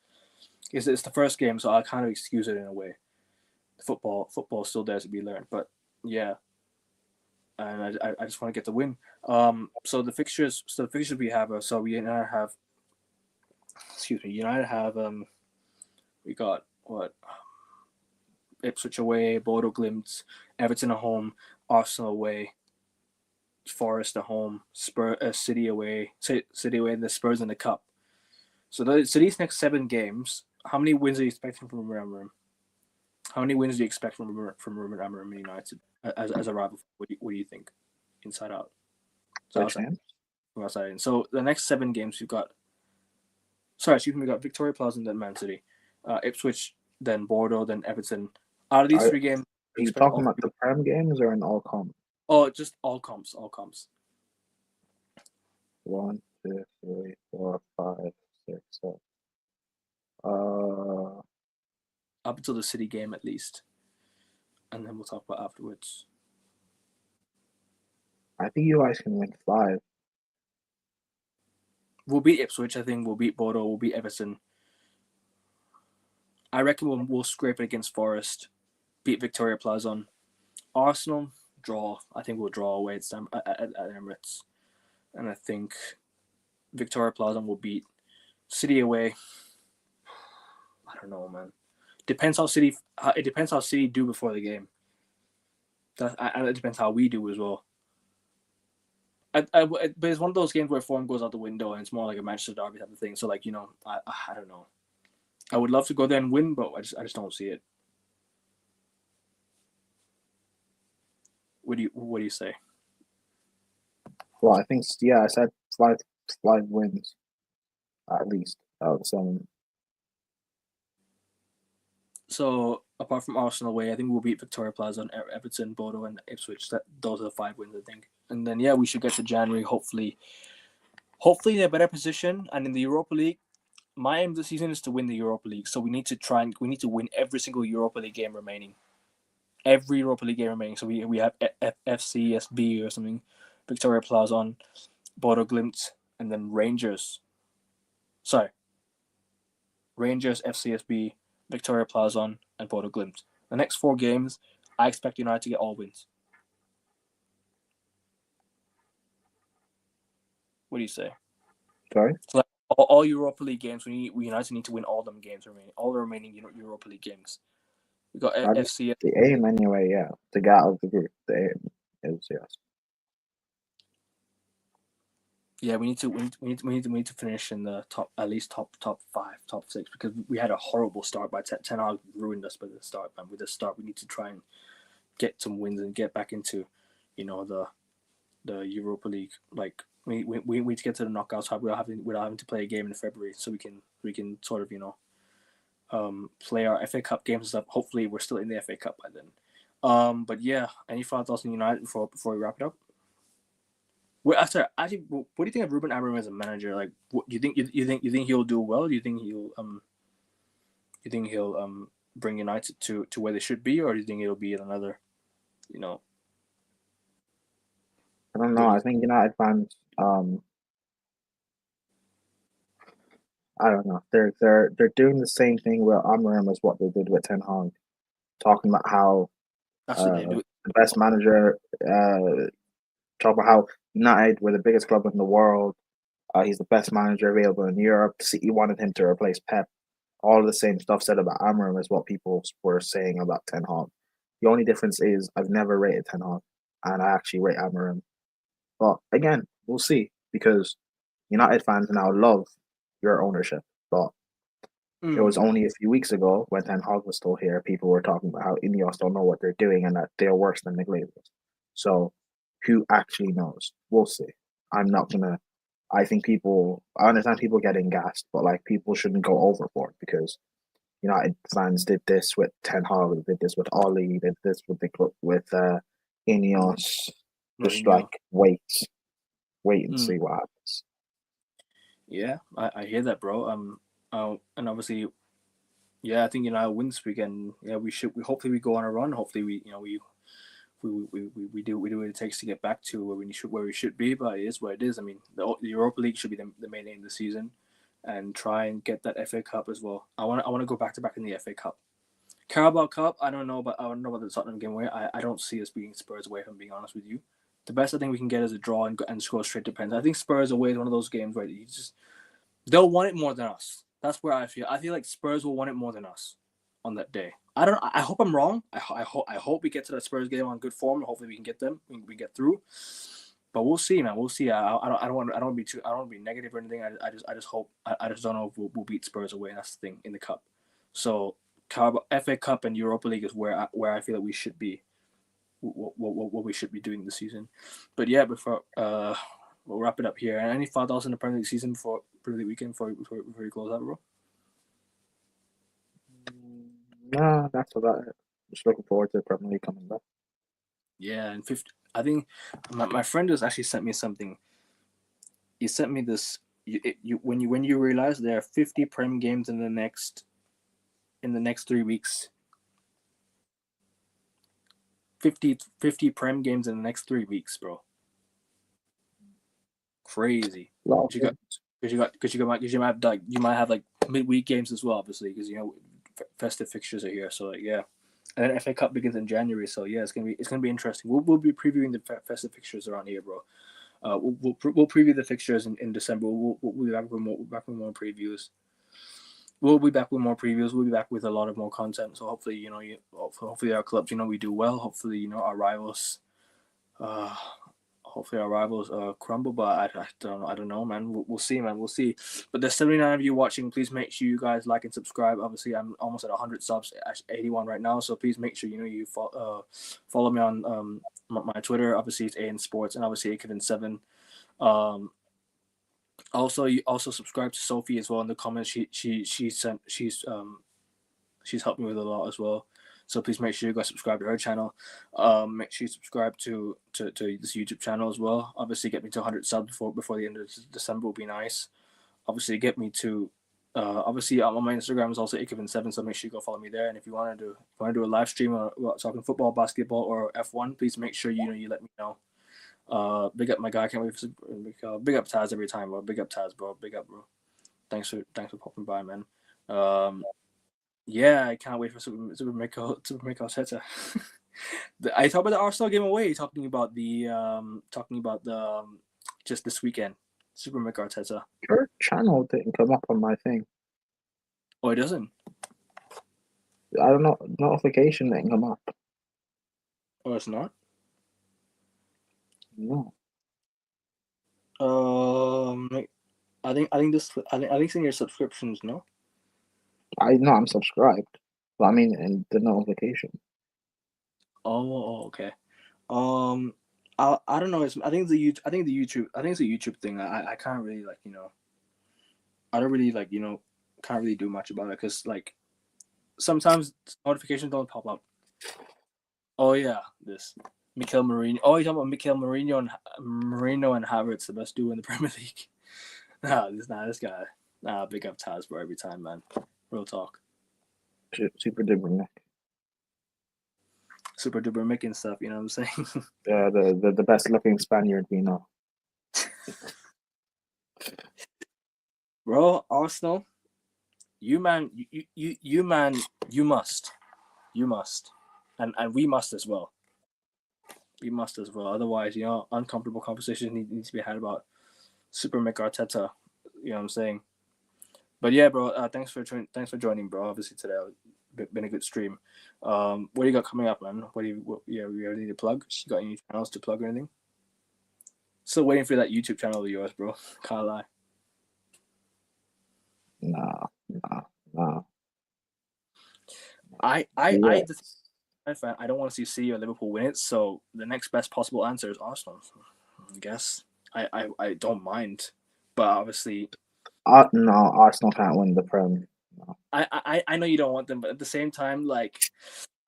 It's the first game, so I kind of excuse it in a way. Football still there to be learned, but yeah. And I just want to get the win. So the fixtures we have United have we got what, Ipswich away, Bodo Glimt, Everton at home, Arsenal away, Forest at home, City away, and the Spurs in the cup. So these next 7 games, how many wins are you expecting from Ruben Amorim? How many wins do you expect from Ruben Amorim United as a rival? What do you think? Inside out. So outside in. So the next 7 games we got Victoria Plaza and then Man City, Ipswich, then Bordeaux, then Everton. Out of these 3 games, are you talking about the Prem games or in all comps? Oh, just all comps. 1, 2, 3, 4, 5, 6, 7. Up until the City game at least, and then we'll talk about afterwards. I think you guys can win 5. We'll beat Ipswich. I think we'll beat Bordeaux. We'll beat Everton. I reckon we'll scrape it against Forest. Beat Victoria Plaza. Arsenal draw. I think we'll draw away at Emirates, and I think Victoria Plaza will beat City away. I don't know, man. It depends how City do before the game. It depends how we do as well. But it's one of those games where form goes out the window, and it's more like a Manchester derby type of thing. So, like, I don't know. I would love to go there and win, but I just don't see it. What do you say? Well, I think I said five wins at least out of 7. So apart from Arsenal away, I think we'll beat Victoria Plaza and Everton, Bodo, and Ipswich. Those are the 5 wins, I think. And then we should get to January. Hopefully in a better position. And in the Europa League, my aim this season is to win the Europa League. So we need to win every single Europa League game remaining. Every Europa League game remaining. So we have FCSB or something, Victoria Plaza, Bodo Glimt, and then Rangers. Sorry. Rangers, FCSB, Victoria Plaza, and Bodo Glimt. The next 4 games, I expect United to get all wins. What do you say? Sorry? So like all Europa League games, we United need to win all them games remaining. All the remaining Europa League games. We got FC. The aim anyway, yeah, to get out of the group. The aim is yes. Yeah, we need to finish in the top, at least top 5, top 6, because we had a horrible start. By Ten Hag ruined us by the start. Man, with the start, we need to try and get some wins and get back into, the Europa League. Like we need to get to the knockouts without having to play a game in February, so we can sort of play our FA Cup games and stuff. Hopefully, we're still in the FA Cup by then. But yeah, any final thoughts on United before we wrap it up? Well, actually, what do you think of Ruben Amorim as a manager? Like, what do you think he'll do well? Do you think he'll bring United to where they should be, or do you think it'll be another, I don't know. I think United fans, I don't know. They're doing the same thing with Amorim as what they did with Ten Hag, talking about how That's what they do. the best manager. Talk about how United were the biggest club in the world. He's the best manager available in Europe. He wanted him to replace Pep. All the same stuff said about Amorim is what people were saying about Ten Hag. The only difference is I've never rated Ten Hag, and I actually rate Amorim. But again, we'll see, because United fans now love your ownership. But it was only a few weeks ago when Ten Hag was still here, people were talking about how Ineos don't know what they're doing and that they're worse than the Glazers. So who actually knows? We'll see. I'm not gonna. I understand people getting gassed, but like people shouldn't go overboard, because United fans did this with Ten Hag, they did this with Ollie, they did this with Ineos. Just like wait and see what happens. Yeah, I hear that, bro. And obviously, yeah, I think United win this weekend. Yeah, we hopefully we go on a run. Hopefully we do what it takes to get back to where we should be. But it is what it is. I mean, the Europa League should be the main aim of the season, and try and get that FA Cup as well. I want to go back to back in the FA Cup. Carabao Cup, I don't know about the Tottenham game away. I don't see us beating Spurs away, if I'm being honest with you. The best I think we can get is a draw and score straight to pens. I think Spurs away is one of those games where they'll want it more than us. That's where I feel. I feel like Spurs will want it more than us on that day. I hope I'm wrong. I hope we get to that Spurs game on good form. Hopefully we can get them. We get through. But we'll see, man. We'll see. I don't want to be negative or anything. I just hope. I just don't know if we'll beat Spurs away. And that's the thing in the cup. So FA Cup and Europa League is where I feel that we should be. What we should be doing this season. But yeah, before we'll wrap it up here. And any final thoughts on the Premier League season before Premier League weekend before you close out, bro? No, that's about it. Just looking forward to the Premier League coming back. Yeah, and I think my friend has actually sent me something. He sent me this. When you realize there are 50 Prem games in the next 3 weeks. 50 Prem games in the next 3 weeks, bro. Crazy. You might have like midweek games as well, obviously, because festive fixtures are here. So like, yeah, and then FA Cup begins in January. So yeah, it's gonna be interesting. We'll be previewing the festive fixtures around here, bro. We'll preview the fixtures in December. We'll be back with more previews. We'll be back with more previews. We'll be back with a lot of more content. So hopefully, hopefully our clubs, we do well. Hopefully, our rivals, hopefully our rivals crumble, but I don't know, man. We'll see, man. We'll see. But there's 79 of you watching. Please make sure you guys like and subscribe. Obviously, I'm almost at 100 subs, 81 right now. So please make sure you follow me on my Twitter. Obviously, it's AN Sports, and obviously Kevin7. Also, you also subscribe to Sophie as well in the comments. She's helped me with a lot as well. So please make sure you guys subscribe to her channel. Make sure you subscribe to this YouTube channel as well. Obviously, get me to 100 subs before the end of December will be nice. Obviously, get me to obviously on my Instagram is also Ikevin7, so make sure you go follow me there. And if you want to do a live stream or talking football, basketball, or F1, please make sure you let me know. Big up my guy. Can't wait for big up Taz every time, bro. Big up Taz, bro. Big up, bro. Thanks for popping by, man. Yeah, I can't wait for Super Mikel Arteta. I talked about the Arsenal game away. Talking about the just this weekend. Super Mikel Arteta. Your channel didn't come up on my thing. Oh, it doesn't. I don't know. Notification didn't come up. Oh, it's not. No. I think it's in your subscriptions. No. I know I'm subscribed, but I mean in the notification. Oh, okay. I don't know. I think it's a YouTube thing. I can't really I don't really can't really do much about it because sometimes notifications don't pop up. Oh yeah, this Mikel Marino. Oh, you're talking about Mikel Marino and Havertz, the best duo in the Premier League. This guy. Big up Taz, bro, every time, man. Real talk. Super duper Nick. Super duper Mick and stuff, you know what I'm saying? Yeah, the best looking Spaniard we know. Bro, Arsenal, you must, and we must as well. We must as well. Otherwise, uncomfortable conversation needs to be had about Super Mick Arteta. You know what I'm saying? But yeah, bro. Thanks for joining, bro. Obviously today been a good stream. What do you got coming up, man? We already need to plug. You got any channels to plug or anything? Still waiting for that YouTube channel of yours, bro. Can't lie. Nah. I don't want to see City or Liverpool win it, so the next best possible answer is Arsenal. I guess I don't mind, but obviously, no, Arsenal can't win the Prem. No. I know you don't want them, but at the same time,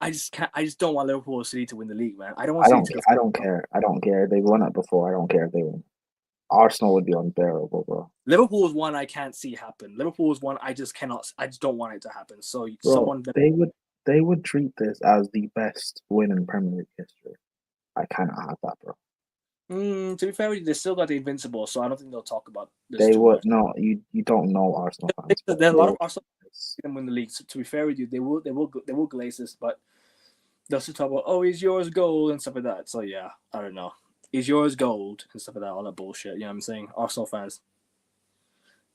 I just don't want Liverpool or City to win the league, man. I don't care. I don't care. They've won it before. I don't care if they win. Arsenal would be unbearable, bro. Liverpool is one I can't see happen. Liverpool is one I just don't want it to happen. So bro, they would treat this as the best win in Premier League history. I cannot have that, bro. To be fair, they still got the Invincible, so I don't think they'll talk about this. They would no. You don't know Arsenal fans. There's a lot of Arsenal fans who win the league. So to be fair with you, they will glaze this, but they'll still talk about is yours gold and stuff like that. So yeah, I don't know. Is yours gold and stuff like that, all that bullshit. You know what I'm saying? Arsenal fans.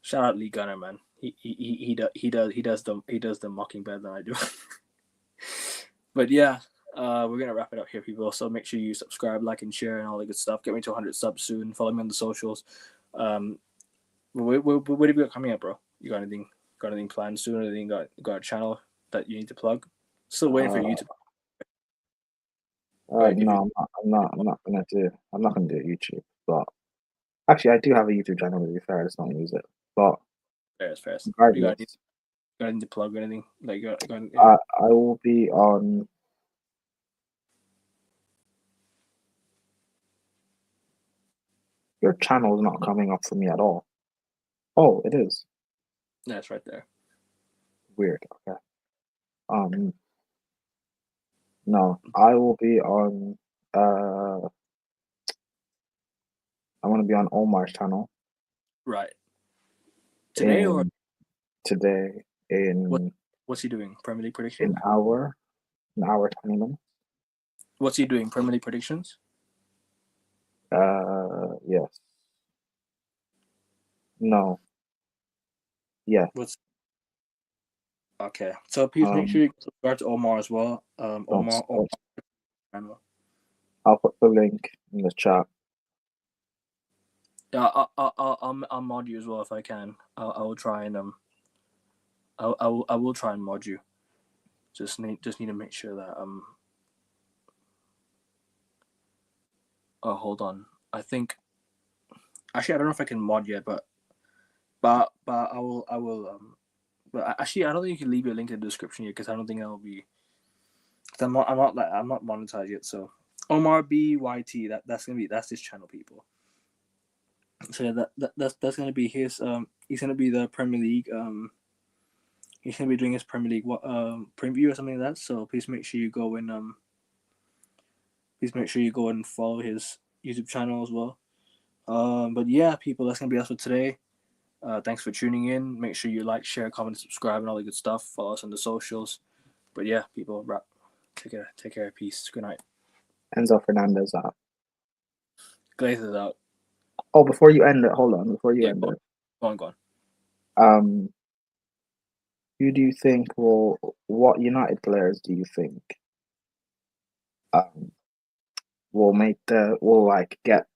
Shout out Lee Gunner, man. He does the mocking better than I do. But yeah, we're gonna wrap it up here, people. So make sure you subscribe, like, and share, and all the good stuff. Get me to 100 subs soon. Follow me on the socials. What have you got coming up, bro? You got anything planned soon? Anything got a channel that you need to plug? Still waiting for you to. No, I'm not gonna do YouTube. But actually, I do have a YouTube channel. To be fair, I just don't use it. But fair. You got anything to plug or anything? I will be on. Your channel is not coming up for me at all. Oh, it is. Yeah, it's right there. Weird. Okay. No, I will be on. I'm gonna be on Omar's channel. Right. Today or today in. What's he doing? Premier League predictions? An hour 20 minutes. What's he doing? Premier League predictions? Yes. No. Yeah. Okay. So please make sure you subscribe to Omar as well. Omar channel. I'll put the link in the chat. Yeah, I'll mod you as well if I can. I will try and I will try and mod you. Just need to make sure that Oh, hold on. I think actually I don't know if I can mod yet, but I will but actually I don't think you can leave your link in the description yet because I don't think that'll be. Cause I'm not monetized yet. So Omar BYT that's his channel, people. So yeah, that's gonna be his he's gonna be the Premier League he's gonna be doing his Premier League preview or something like that. So please make sure you go and follow his YouTube channel as well. But yeah, people, that's gonna be us for today. Thanks for tuning in. Make sure you like, share, comment, subscribe, and all the good stuff. Follow us on the socials. But yeah, people, take care, peace, good night. Enzo Fernandez out. Glazers out. Oh, before you end it, hold on. Before you Yeah, end go it, on. who do you think what United players do you think will like get,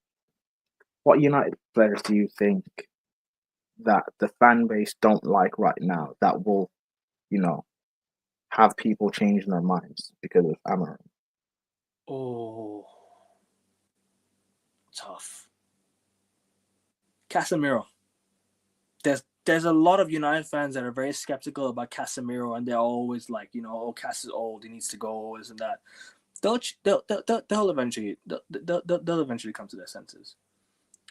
what United players do you think that the fan base don't like right now that will, have people changing their minds because of Amorim? Oh, tough. Casemiro. There's a lot of United fans that are very skeptical about Casemiro, and they're always like, oh, Cass is old, he needs to go, isn't that? They'll eventually come to their senses.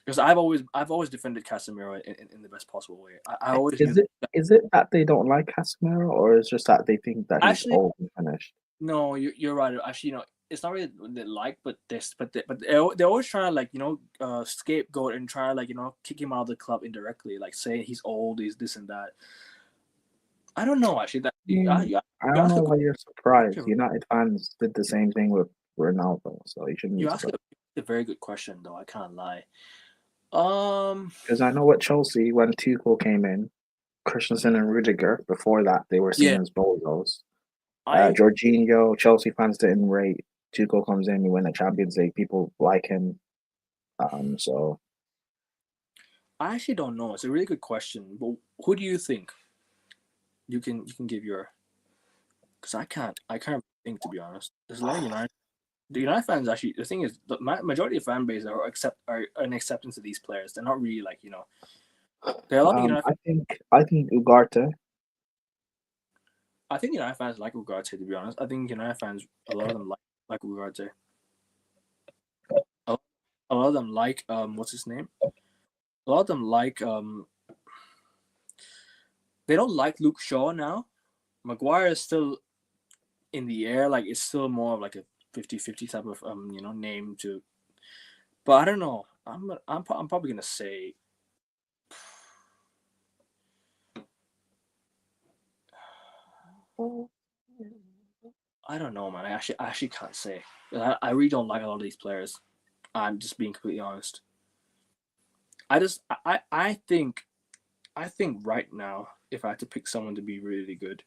Because I've always defended Casemiro in the best possible way. I always knew Is it that they don't like Casemiro, or is just that they think that he's old and finished? No, you're right. Actually, it's not really they like, but they're always trying to scapegoat and try to kick him out of the club indirectly, like saying he's old, he's this and that. I don't know actually. I don't know why you're surprised. United fans did the same thing with Ronaldo, so you shouldn't. You ask a very good question, though. I can't lie. Because I know with Chelsea, when Tuchel came in, Christensen and Rudiger, before that, they were seen as bozos. Jorginho, Chelsea fans didn't rate. Tuchel comes in, we win the Champions League. People like him. So I actually don't know. It's a really good question. But who do you think? You can give your, because I can't think, to be honest. There's a lot of United. The United fans actually. The thing is, the majority of fan base are an acceptance of these players. They're not really There are a lot of United. I think Ugarte. I think United fans like Ugarte. To be honest, I think United fans, a lot of them like Ugarte. A lot of them like what's his name? A lot of them like they don't like Luke Shaw now. Maguire is still in the air. Like, it's still more of like a 50-50 type of name to. But I don't know. I'm probably gonna say. I don't know, man. I actually can't say. I really don't like a lot of these players. I'm just being completely honest. I think right now, if I had to pick someone to be really good.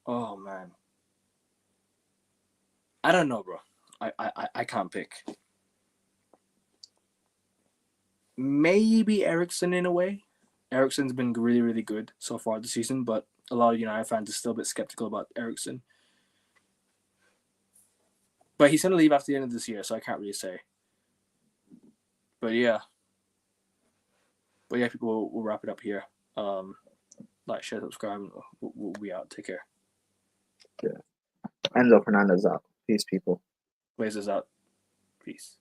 Oh man. I don't know, bro. I can't pick. Maybe Eriksen in a way. Eriksen's been really, really good so far this season, but a lot of United fans are still a bit skeptical about Eriksen. But he's going to leave after the end of this year, so I can't really say. But yeah, people, we'll wrap it up here. Like, share, subscribe, and we'll be out. Take care. Yeah. Enzo Fernandez out. Peace, people. Blazers out. Peace.